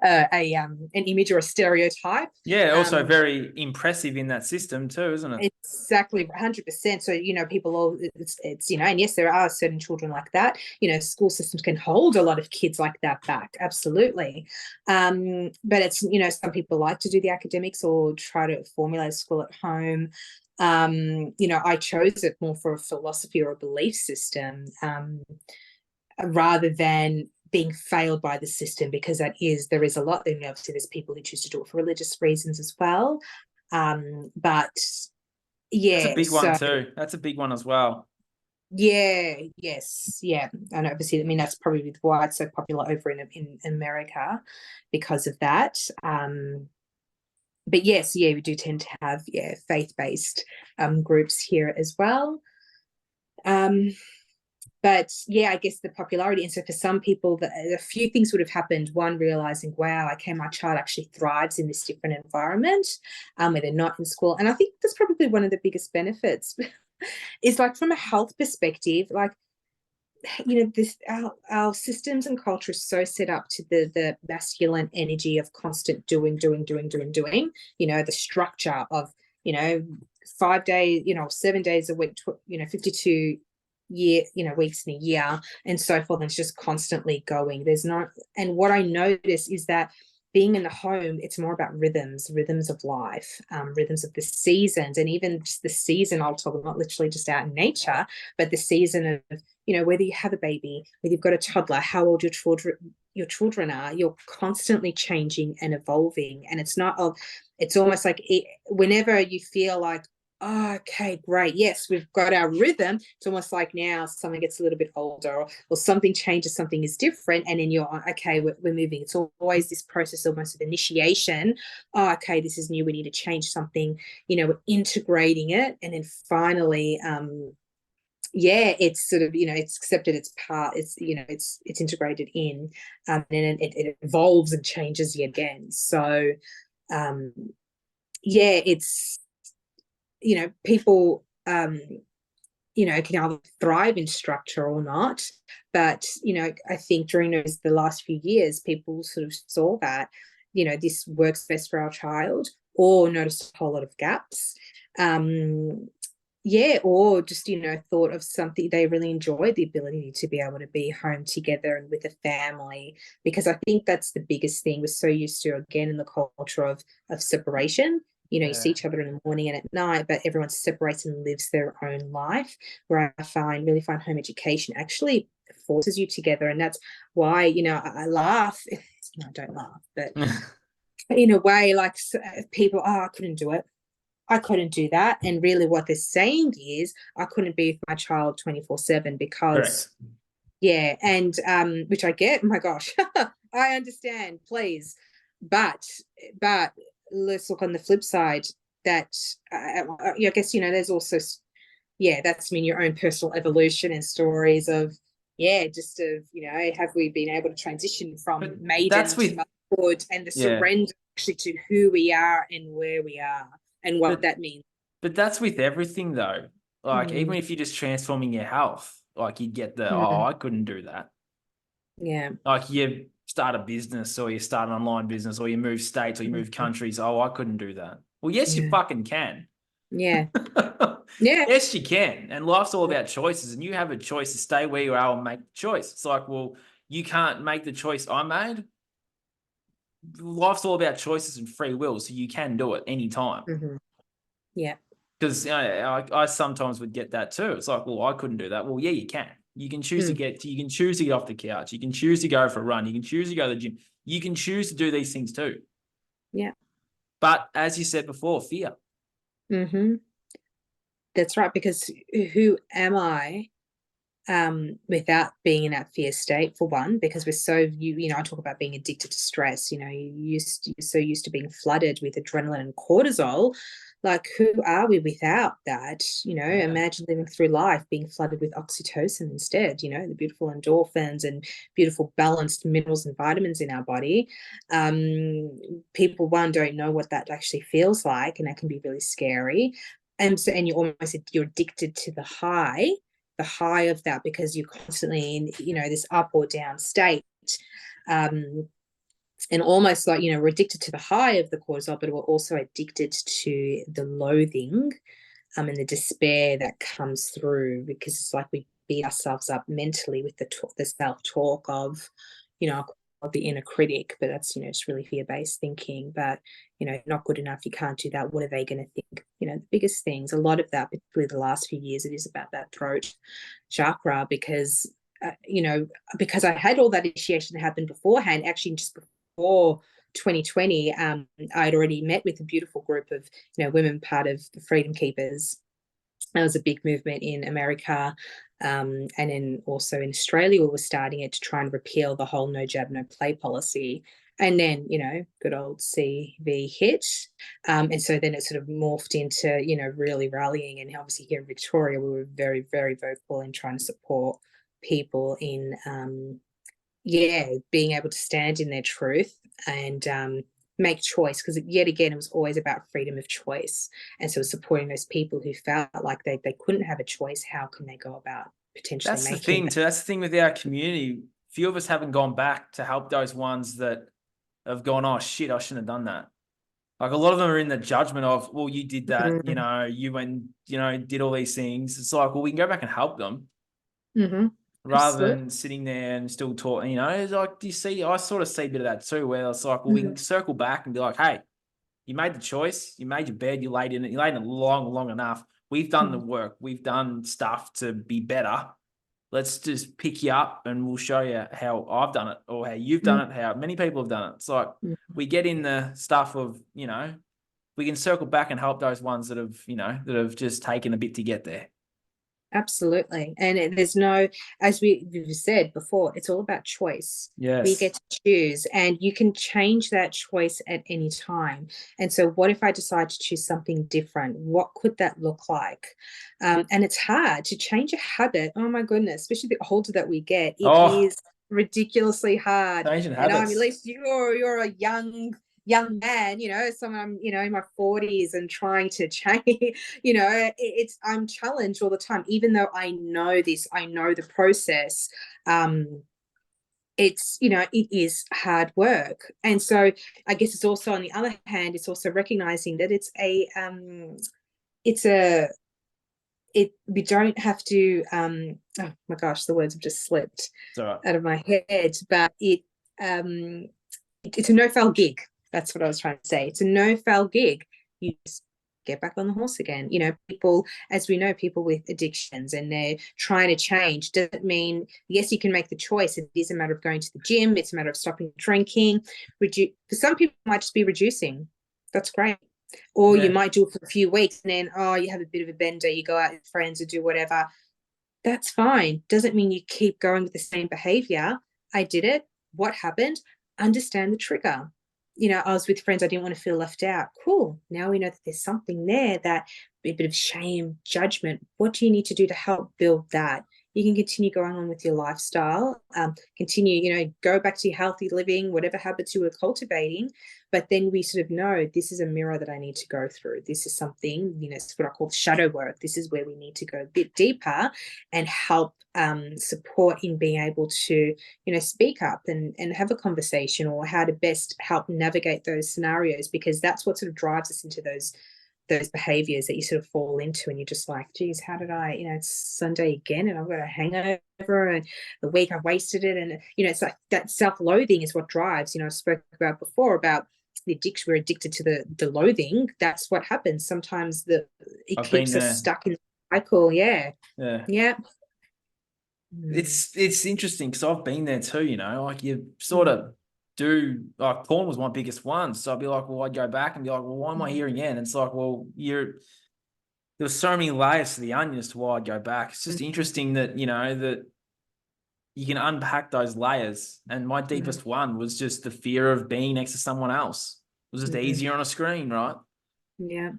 Speaker 2: an image or a stereotype.
Speaker 1: Yeah, also very impressive in that system too, isn't it?
Speaker 2: Exactly, 100%. So, people all, it's and yes, there are certain children like that. School systems can hold a lot of kids like that back, absolutely. But it's, some people like to do the academics or try to formulate school at home. I chose it more for a philosophy or a belief system, rather than being failed by the system, because there is a lot. Obviously there's people who choose to do it for religious reasons as well. But yeah,
Speaker 1: that's a big one too. That's a big one as well.
Speaker 2: Yeah, yes, yeah. And obviously, that's probably why it's so popular over in America because of that. But yes, yeah, we do tend to have faith-based groups here as well. But yeah, I guess the popularity. And so for some people, a few things would have happened. One, realizing, wow, okay, my child actually thrives in this different environment, where they're not in school. And I think that's probably one of the biggest benefits is like from a health perspective, like, this our systems and culture is so set up to the masculine energy of constant doing, the structure of 5 days, 7 days a week, 52 weeks in a year and so forth, and it's just constantly going. There's not, and what I notice is that being in the home, it's more about rhythms of life, rhythms of the seasons, and even just the season. I'll talk, not literally just out in nature, but the season of, whether you have a baby, whether you've got a toddler, how old your children are, you're constantly changing and evolving. And it's not, it's almost like whenever you feel like, oh, okay, great, yes, we've got our rhythm, it's almost like now someone gets a little bit older, or something changes, something is different, and then you're on, okay, we're moving. It's always this process almost of initiation. Oh, okay, this is new, we need to change something, we're integrating it, and then finally it's sort of, it's accepted, it's part, it's, it's integrated in, and then it evolves and changes yet again. So it's, people can either thrive in structure or not. But I think during the last few years, people sort of saw that this works best for our child, or noticed a whole lot of gaps, or just thought of something they really enjoyed, the ability to be able to be home together and with a family, because I think that's the biggest thing. We're so used to, again, in the culture of separation. You see each other in the morning and at night, but everyone separates and lives their own life. Where I really find home education actually forces you together, and that's why I laugh. I don't laugh, but in a way, like, people, I couldn't do it. I couldn't do that. And really what they're saying is I couldn't be with my child 24/7 because, and which I get, my gosh, I understand, please. But let's look on the flip side, that I guess, there's also, that's your own personal evolution and stories of, just of, have we been able to transition from maiden to motherhood, and the surrender actually to who we are and where we are and what that means.
Speaker 1: But that's with everything though. Like, even if you're just transforming your health, like, you get I couldn't do that.
Speaker 2: Yeah.
Speaker 1: Like, you start a business, or you start an online business, or you move states, or you move countries. Oh, I couldn't do that. Well, yes, you fucking can.
Speaker 2: Yeah. Yeah.
Speaker 1: Yes, you can. And life's all about choices, and you have a choice to stay where you are and make the choice. It's like, well, you can't make the choice I made. Life's all about choices and free will, so you can do it anytime.
Speaker 2: Yeah.
Speaker 1: Because I sometimes would get that too. It's like, well, I couldn't do that. Well, yeah, you can. You can choose to get. You can choose to get off the couch. You can choose to go for a run. You can choose to go to the gym. You can choose to do these things too.
Speaker 2: Yeah.
Speaker 1: But as you said before, fear.
Speaker 2: Mm-hmm. That's right. Because who am I without being in that fear state, for one? Because we're so I talk about being addicted to stress. You're so used to being flooded with adrenaline and cortisol. Like, who are we without that? Imagine living through life being flooded with oxytocin instead, the beautiful endorphins and beautiful balanced minerals and vitamins in our body. People, one, don't know what that actually feels like, and that can be really scary. And you're addicted to the high of that, because you're constantly in, this up or down state. And almost like, we're addicted to the high of the cortisol, but we're also addicted to the loathing and the despair that comes through, because it's like we beat ourselves up mentally with the self-talk of, of the inner critic, but that's, just really fear-based thinking. But, not good enough, you can't do that. What are they going to think? The biggest things, a lot of that, particularly the last few years, it is about that throat chakra, because, because I had all that initiation happen beforehand, actually just before 2020, I'd already met with a beautiful group of, women, part of the Freedom Keepers. That was a big movement in America. And then also in Australia, we were starting it to try and repeal the whole no jab, no play policy. And then, good old CV hit. And so then it sort of morphed into, really rallying. And obviously here in Victoria, we were very, very vocal in trying to support people in, being able to stand in their truth and make choice, because yet again, it was always about freedom of choice. And so supporting those people who felt like they couldn't have a choice. How can they go about potentially
Speaker 1: That's
Speaker 2: making
Speaker 1: the thing too. That's the thing with our community. Few of us haven't gone back to help those ones that have gone, oh shit, I shouldn't have done that. Like, a lot of them are in the judgment of, well, you did that, you went, did all these things. It's like, well, we can go back and help them.
Speaker 2: Mm-hmm.
Speaker 1: Rather than sitting there and still talking, it's like, do you see, I sort of see a bit of that too, where it's like, well, we can circle back and be like, hey, you made the choice, you made your bed, you laid in it long enough. We've done the work, we've done stuff to be better. Let's just pick you up and we'll show you how I've done it, or how you've done it, how many people have done it. It's like, we get in the stuff of, we can circle back and help those ones that have just taken a bit to get there.
Speaker 2: Absolutely. And there's no, as we've said before, it's all about choice.
Speaker 1: Yes.
Speaker 2: We get to choose, and you can change that choice at any time. And so what if I decide to choose something different? What could that look like? And it's hard to change a habit. Oh my goodness, especially the older that we get, it is ridiculously hard.
Speaker 1: Changing
Speaker 2: And
Speaker 1: habits.
Speaker 2: at least you're a young man, someone, in my 40s and trying to change, I'm challenged all the time, even though I know the process. It's, it is hard work. And so I guess it's also, on the other hand, it's also recognizing that we don't have to, oh my gosh, the words have just slipped out of my head, but it's a no-fail gig. That's what I was trying to say. It's a no-fail gig. You just get back on the horse again. People, as we know, people with addictions, and they're trying to change. Doesn't mean, yes, you can make the choice. It is a matter of going to the gym. It's a matter of stopping drinking. For some people, it might just be reducing. That's great. Or you might do it for a few weeks, and then, you have a bit of a bender. You go out with friends or do whatever. That's fine. Doesn't mean you keep going with the same behavior. I did it. What happened? Understand the trigger. I was with friends. I didn't want to feel left out. Cool. Now we know that there's something there, that a bit of shame, judgment. What do you need to do to help build that? You can continue going on with your lifestyle, continue, go back to your healthy living, whatever habits you were cultivating. But then we sort of know, this is a mirror that I need to go through. This is something, it's what I call shadow work. This is where we need to go a bit deeper and help support in being able to, speak up and have a conversation, or how to best help navigate those scenarios, because that's what sort of drives us into those behaviors that you sort of fall into, and you're just like, geez, how did I, it's Sunday again and I've got a hangover, and the week I wasted it. And, it's like that self-loathing is what drives, I spoke about before, about the addiction, we're addicted to the loathing, that's what happens. Sometimes it keeps us stuck in the cycle. Yeah.
Speaker 1: It's interesting because I've been there too, you know, like you sort of do, like porn was my biggest one. So I'd be like, well, I'd go back and be like, well, why am I here again? And it's like, well, there's so many layers to the onion as to why I'd go back. It's just interesting that, you know, that you can unpack those layers. And my deepest one was just the fear of being next to someone else. It was just easier on a screen, right?
Speaker 2: Yeah.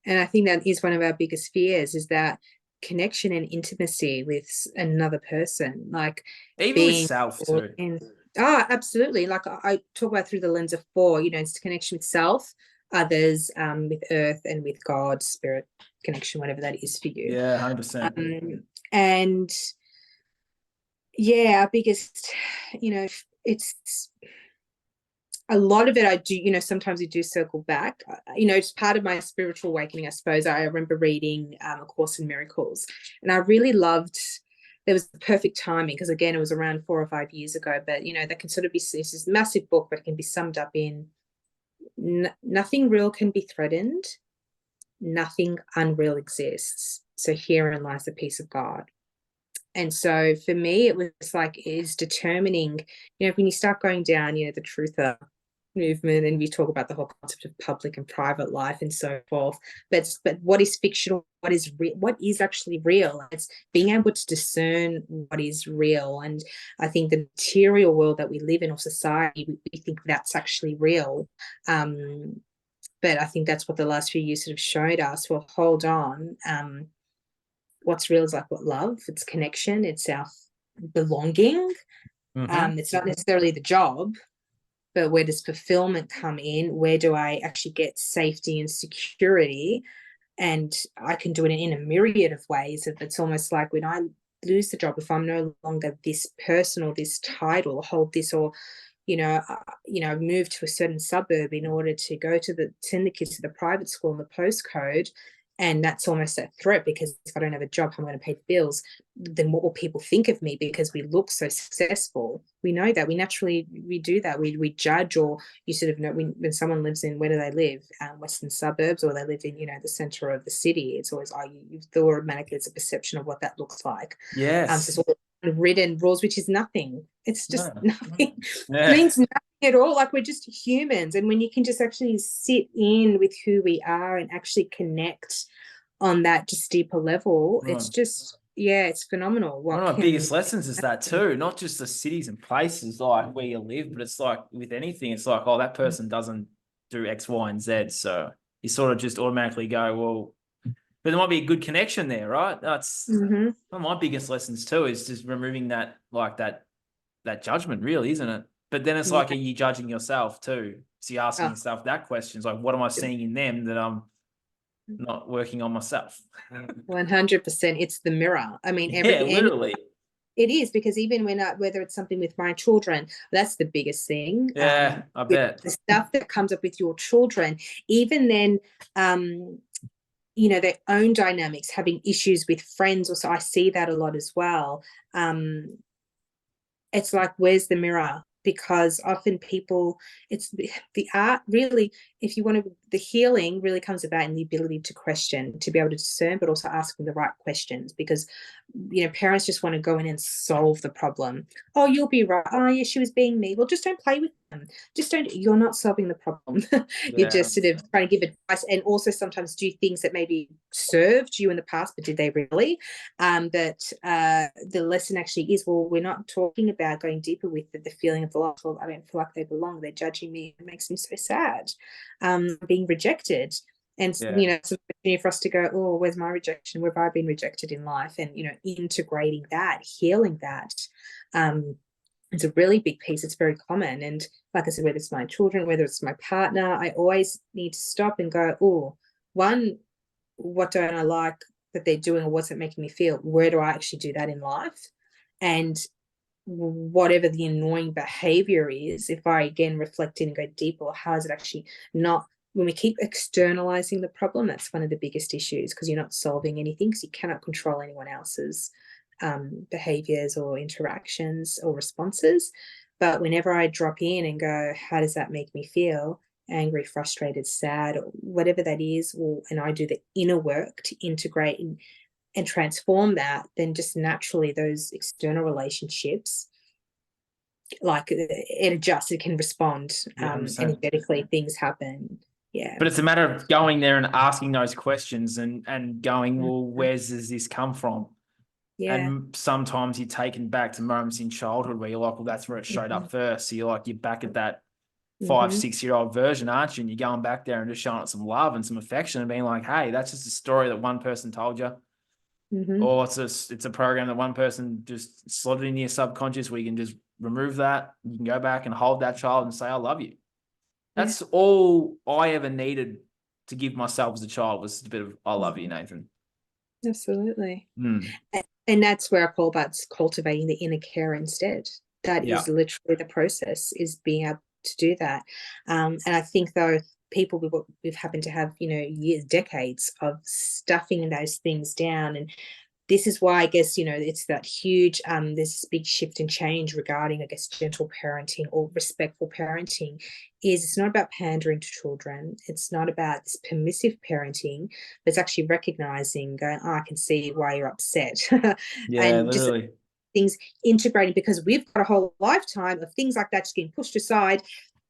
Speaker 2: And I think that is one of our biggest fears, is that connection and intimacy with another person, like
Speaker 1: even with self too.
Speaker 2: Absolutely. Like I talk about through the lens of four, you know, it's connection with self, others, with earth, and with God, spirit connection, whatever that is for you.
Speaker 1: Yeah, 100%.
Speaker 2: And yeah, our biggest, you know, it's a lot of it I do, you know, sometimes we do circle back. You know, it's part of my spiritual awakening, I suppose. I remember reading A Course in Miracles, and I really loved, there was the perfect timing, because again, it was around 4 or 5 years ago, but you know, that can sort of be, this is a massive book, but it can be summed up in nothing real can be threatened, nothing unreal exists, so herein lies the peace of God. And so for me, it was like, is determining, you know, when you start going down, you know, the truther movement, and we talk about the whole concept of public and private life and so forth, but what is fictional, what is real, what is actually real? It's being able to discern what is real. And I think the material world that we live in, or society, we think that's actually real, but I think that's what the last few years sort of showed us. Well, hold on, what's real is like what love, it's connection, it's our belonging. It's not necessarily the job, but where does fulfillment come in? Where do I actually get safety and security? And I can do it in a myriad of ways. It's almost like when I lose the job, if I'm no longer this person or this title, hold this, or move to a certain suburb in order to go to send the kids to the private school in the postcode, and that's almost a threat, because if I don't have a job, how am I going to pay the bills? Then what will people think of me because we look so successful? We know that. We do that. We judge, or you sort of know when someone lives in, where do they live? Western suburbs, or they live in, you know, the center of the city. It's always, you automatically, it's a perception of what that looks like.
Speaker 1: Yes.
Speaker 2: So it's all written rules, which is nothing. It's just nothing. It means nothing at all. Like, we're just humans. And when you can just actually sit in with who we are and actually connect on that just deeper level, it's just, it's phenomenal.
Speaker 1: One of my biggest lessons is that too, not just the cities and places like where you live, but it's like with anything, it's like, oh, that person doesn't do X, Y, and Z. So you sort of just automatically go, well, but there might be a good connection there, right? That's one of my biggest lessons too, is just removing that, like that judgment, really, isn't it? But then it's like, are you judging yourself too? So you're asking yourself that question. It's like, what am I seeing in them that I'm not working on myself?
Speaker 2: 100%. It's the mirror. I mean,
Speaker 1: literally.
Speaker 2: It is, because even when whether it's something with my children, that's the biggest thing.
Speaker 1: Yeah, I bet.
Speaker 2: The stuff that comes up with your children, even then, you know, their own dynamics, having issues with friends. Also, I see that a lot as well. It's like, where's the mirror? Because often people, it's the art, really, if you want to, the healing really comes about in the ability to question, to be able to discern, but also asking the right questions. Because, you know, parents just want to go in and solve the problem. Oh, you'll be right. Oh, yeah, she was being me. Well, just don't play with them. Just don't, you're not solving the problem. You're just sort of trying to give advice, and also sometimes do things that maybe served you in the past, but did they really? But the lesson actually is, well, we're not talking about going deeper with the feeling of the loss. Well, I don't feel like they belong. They're judging me. It makes me so sad. Being rejected. And, you know, it's an opportunity for us to go, oh, where's my rejection? Where have I been rejected in life? And, you know, integrating that, healing that. It's a really big piece. It's very common. And like I said, whether it's my children, whether it's my partner, I always need to stop and go, oh, one, what don't I like that they're doing, or what's it making me feel? Where do I actually do that in life? And whatever the annoying behavior is, if I again reflect in and go deeper, how is it actually not, when we keep externalizing the problem, that's one of the biggest issues, because you're not solving anything, because you cannot control anyone else's behaviors or interactions or responses. But whenever I drop in and go, how does that make me feel? Angry, frustrated, sad, or whatever that is, and I do the inner work to integrate and transform that, then just naturally those external relationships, like it adjusts, it can respond energetically, things happen. Yeah.
Speaker 1: But it's a matter of going there and asking those questions and going, well, where does this come from?
Speaker 2: Yeah.
Speaker 1: And sometimes you're taken back to moments in childhood where you're like, well, that's where it showed up first. So you're back at that 5-6-year-old version, aren't you? And you're going back there and just showing it some love and some affection and being like, hey, that's just a story that one person told you. Or it's a program that one person just slotted into your subconscious where you can just remove that. You can go back and hold that child and say, I love you. That's all I ever needed to give myself as a child, was a bit of, I love you, Nathan.
Speaker 2: Absolutely. And that's where I call about cultivating the inner care instead. That is literally the process, is being able to do that. And I think, though, people we've happened to have, years, decades of stuffing those things down. And this is why, I guess, it's that huge, there's this big shift and change regarding, I guess, gentle parenting or respectful parenting. It's not about pandering to children. It's not about this permissive parenting, but it's actually recognizing, going, I can see why you're upset. And
Speaker 1: literally.
Speaker 2: Just things integrating, because we've got a whole lifetime of things like that just getting pushed aside.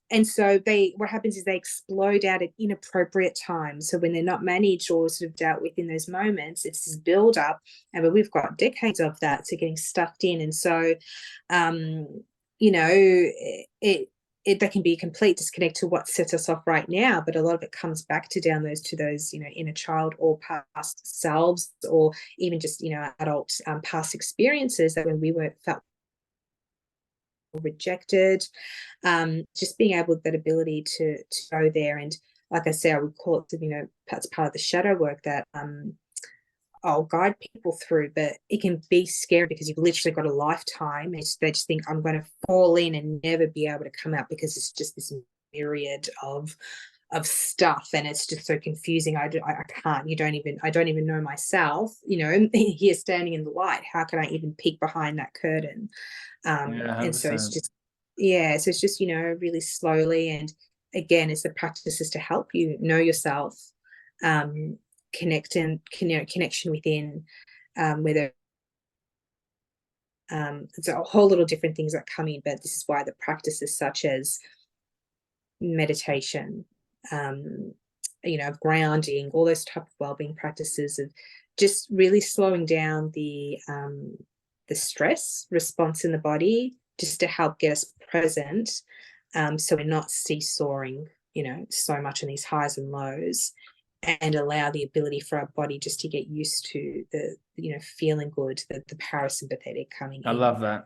Speaker 2: And so what happens is they explode out at inappropriate times. So when they're not managed or sort of dealt with in those moments, it's this build up. And we've got decades of that, so getting stuffed in. And so, that can be a complete disconnect to what sets us off right now. But a lot of it comes back to those inner child or past selves, or even just, adult past experiences that when we felt rejected, just being able, that ability to go there. And like I say, I would call it, that's part of the shadow work that I'll guide people through. But it can be scary because you've literally got a lifetime, and they just think, I'm going to fall in and never be able to come out, because it's just this myriad of stuff, and it's just so confusing. I can't, I don't even know myself, here standing in the light, how can I even peek behind that curtain? And so it's just really slowly, and again, it's the practices to help you know yourself, connection within, whether it's a whole little different things that come in, but this is why the practices such as meditation, of grounding, all those type of wellbeing practices, of just really slowing down the stress response in the body, just to help get us present, so we're not seesawing, so much in these highs and lows, and allow the ability for our body just to get used to the, feeling good, the parasympathetic coming in.
Speaker 1: I love that.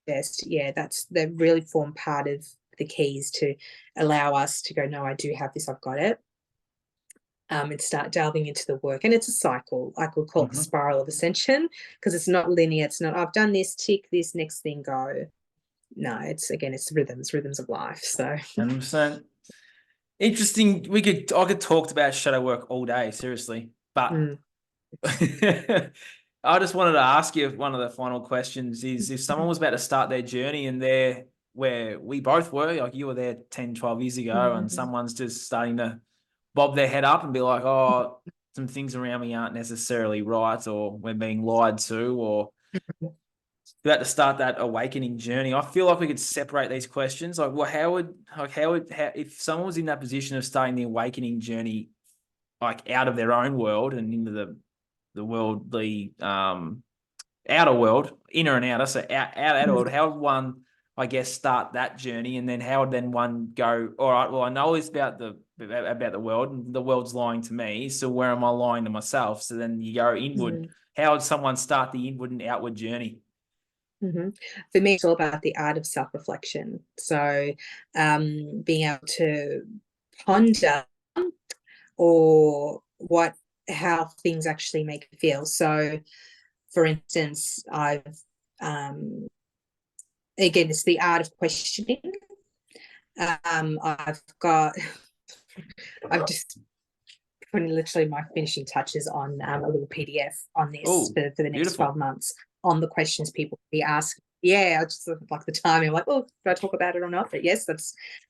Speaker 2: That really form part of the keys to allow us to go, no, I do have this, I've got it. And start delving into the work. And it's a cycle. I could call it the spiral of ascension, because it's not linear. It's not, I've done this, tick this, next thing, go. No, it's rhythms of life. So
Speaker 1: 100%. Interesting. I could talk about shadow work all day, seriously. But I just wanted to ask you, one of the final questions is, if someone was about to start their journey and they're where we both were, like you were there 10, 12 years ago, and someone's just starting to bob their head up and be like, oh, some things around me aren't necessarily right, or we're being lied to, or about to start that awakening journey. I feel like we could separate these questions. Like, well, how if someone was in that position of starting the awakening journey, like out of their own world and into the worldly, outer world, inner and outer, so outer world, how would one, I guess, start that journey? And then how would then one go, all right, well, I know this about the world, and the world's lying to me, so where am I lying to myself? So then you go inward. How would someone start the inward and outward journey?
Speaker 2: For me, it's all about the art of self-reflection. So being able to ponder or how things actually make you feel. So for instance, I've again, it's the art of questioning. I've just putting literally my finishing touches on a little PDF on this for the next 12 months, on the questions people will be asking Yeah, I just like the timing. I'm like, oh, do I talk about it or not? But yes,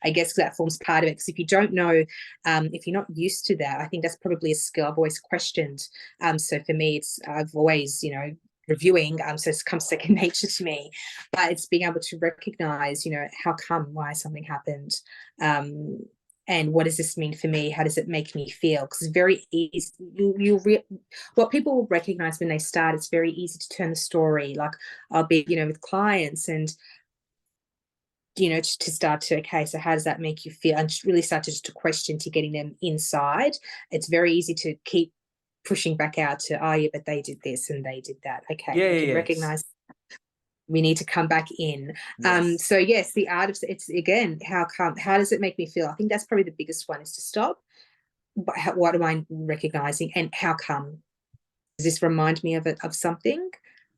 Speaker 2: I guess that forms part of it. Because if you don't know, if you're not used to that, I think that's probably a skill I've always questioned. So for me, I've always, reviewing, so it's come second nature to me. But it's being able to recognize, how come, why something happened. And what does this mean for me? How does it make me feel? Because it's very easy. What people will recognize when they start, it's very easy to turn the story. Like I'll be, with clients and, to start to, okay, so how does that make you feel? And really start to just to question to getting them inside. It's very easy to keep pushing back out to, oh yeah, but they did this and they did that. Okay,
Speaker 1: Yeah,
Speaker 2: we can
Speaker 1: yes.
Speaker 2: recognize. We need to come back in.
Speaker 1: Yes.
Speaker 2: So yes, the art of it's again, how does it make me feel? I think that's probably the biggest one, is to stop. What am I recognizing, and how come? Does this remind me of something?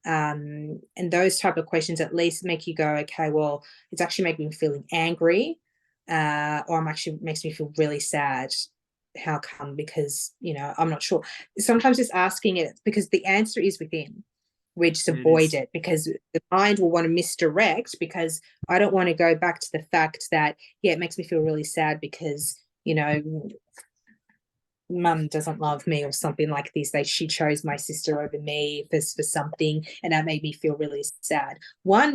Speaker 2: And those type of questions at least make you go, okay, well, it's actually making me feeling angry, or makes me feel really sad. How come? Because I'm not sure. Sometimes just asking it, because the answer is within. We just avoid it because the mind will want to misdirect, because I don't want to go back to the fact that, yeah, it makes me feel really sad because, mum doesn't love me or something like this. She chose my sister over me for something, and that made me feel really sad.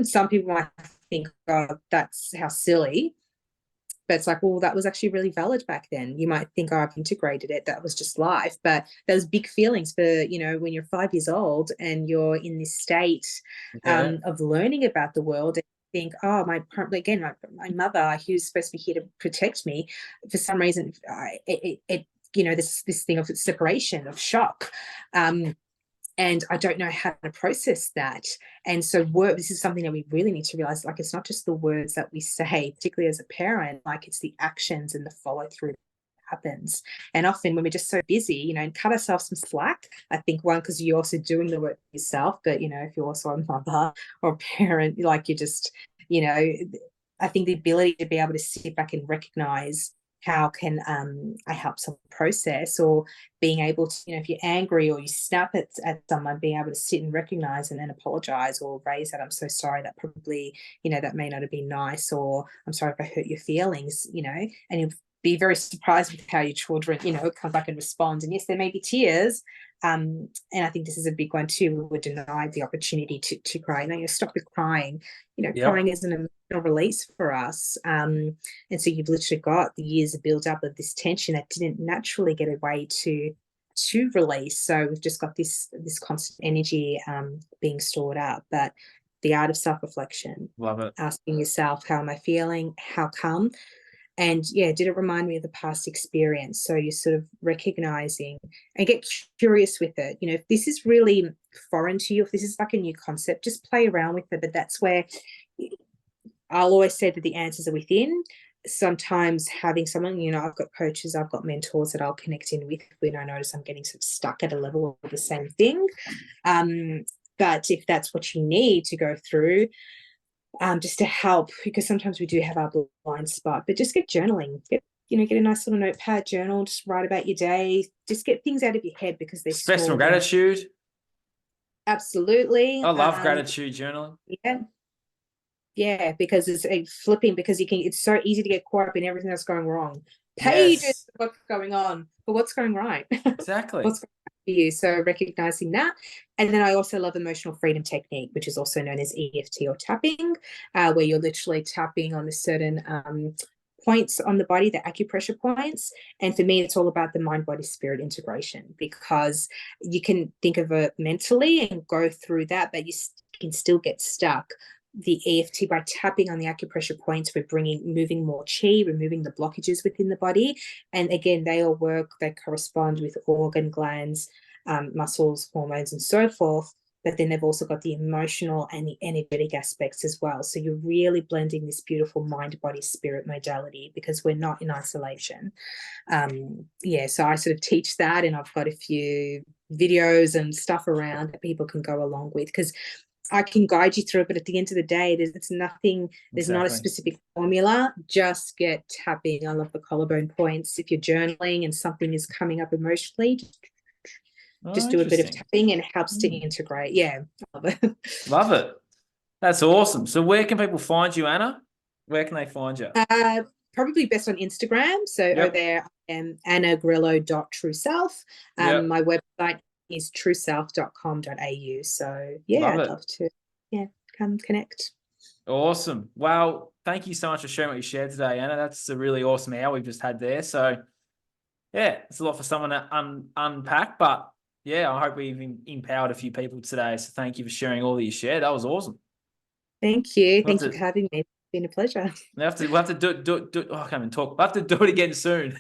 Speaker 2: Some people might think, oh, that's how silly. But it's like, well, that was actually really valid back then. You might think, oh, I've integrated it, that was just life. But those big feelings for, when you're 5 years old and you're in this state of learning about the world, and think, oh, my mother, who's supposed to be here to protect me, for some reason, this thing of separation, of shock. And I don't know how to process that. And so this is something that we really need to realize, like, it's not just the words that we say, particularly as a parent, like it's the actions and the follow through that happens. And often when we're just so busy, and cut ourselves some slack, I think, one, because you're also doing the work yourself, but, if you're also a mother or a parent, like you're just, I think the ability to be able to sit back and recognize, how can I help someone process, or being able to, if you're angry or you snap at someone, being able to sit and recognize and then apologize or raise that, I'm so sorry, that probably, that may not have been nice, or I'm sorry if I hurt your feelings, and you'll be very surprised with how your children, come back and respond. And yes, there may be tears. And I think this is a big one too. We're denied the opportunity to cry. No, you stop with crying. Crying is an emotional release for us. And so you've literally got the years of build up of this tension that didn't naturally get a way to release. So we've just got this constant energy being stored up. But the art of self-reflection.
Speaker 1: Love it.
Speaker 2: Asking yourself, how am I feeling? How come? And yeah, did it remind me of the past experience? So you're sort of recognizing and get curious with it. If this is really foreign to you, if this is like a new concept, just play around with it. But that's where I'll always say that the answers are within. Sometimes having someone, I've got coaches, I've got mentors that I'll connect in with when I notice I'm getting sort of stuck at a level of the same thing. But if that's what you need to go through, just to help, because sometimes we do have our blind spot, but just get journaling, get a nice little notepad, journal, just write about your day, just get things out of your head, because they're
Speaker 1: express some gratitude.
Speaker 2: Absolutely.
Speaker 1: I love gratitude journaling.
Speaker 2: Yeah, because it's flipping, because it's so easy to get caught up in everything that's going wrong. Pages of what's going on, but what's going right?
Speaker 1: Exactly.
Speaker 2: What's going right for you? So recognizing that. And then I also love emotional freedom technique, which is also known as EFT or tapping, where you're literally tapping on a certain points on the body, the acupressure points. And for me, it's all about the mind, body, spirit integration, because you can think of it mentally and go through that, but you can still get stuck. The EFT, by tapping on the acupressure points, we're moving more chi, removing the blockages within the body. And again, they correspond with organ glands, muscles, hormones, and so forth. But then they've also got the emotional and the energetic aspects as well. So you're really blending this beautiful mind, body, spirit modality, because we're not in isolation. So I sort of teach that, and I've got a few videos and stuff around that people can go along with, because I can guide you through it, but at the end of the day, it's nothing. There's not a specific formula. Just get tapping. I love the collarbone points. If you're journaling and something is coming up emotionally, just do a bit of tapping, and it helps to integrate. Yeah, love it.
Speaker 1: Love it. That's awesome. So where can people find you, Anna? Where can they find you?
Speaker 2: Probably best on Instagram. So over there, I am annagrillo.trueself. My website is trueself.com.au. So yeah, I'd love to come connect.
Speaker 1: Awesome. Well, thank you so much for sharing what you shared today, Anna. That's a really awesome hour we've just had there. So yeah, it's a lot for someone to unpack, but yeah, I hope we've empowered a few people today. So thank you for sharing all that you shared. That was awesome.
Speaker 2: Thank you. Thank you for having me. It's been a pleasure.
Speaker 1: We'll have to do oh, I can't even talk. We'll have to do it again soon.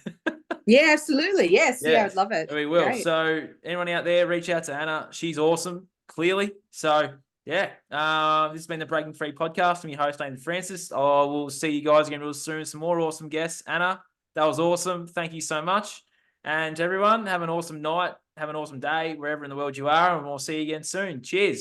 Speaker 2: Yeah, absolutely. Yes. Yeah, I'd love it.
Speaker 1: We will.
Speaker 2: Great.
Speaker 1: So anyone out there, reach out to Anna. She's awesome, clearly. So yeah, this has been the Breaking Free podcast. I'm your host, Nathan Francis. I will see you guys again real soon. Some more awesome guests. Anna, that was awesome. Thank you so much. And everyone, have an awesome night. Have an awesome day wherever in the world you are. And we'll see you again soon. Cheers.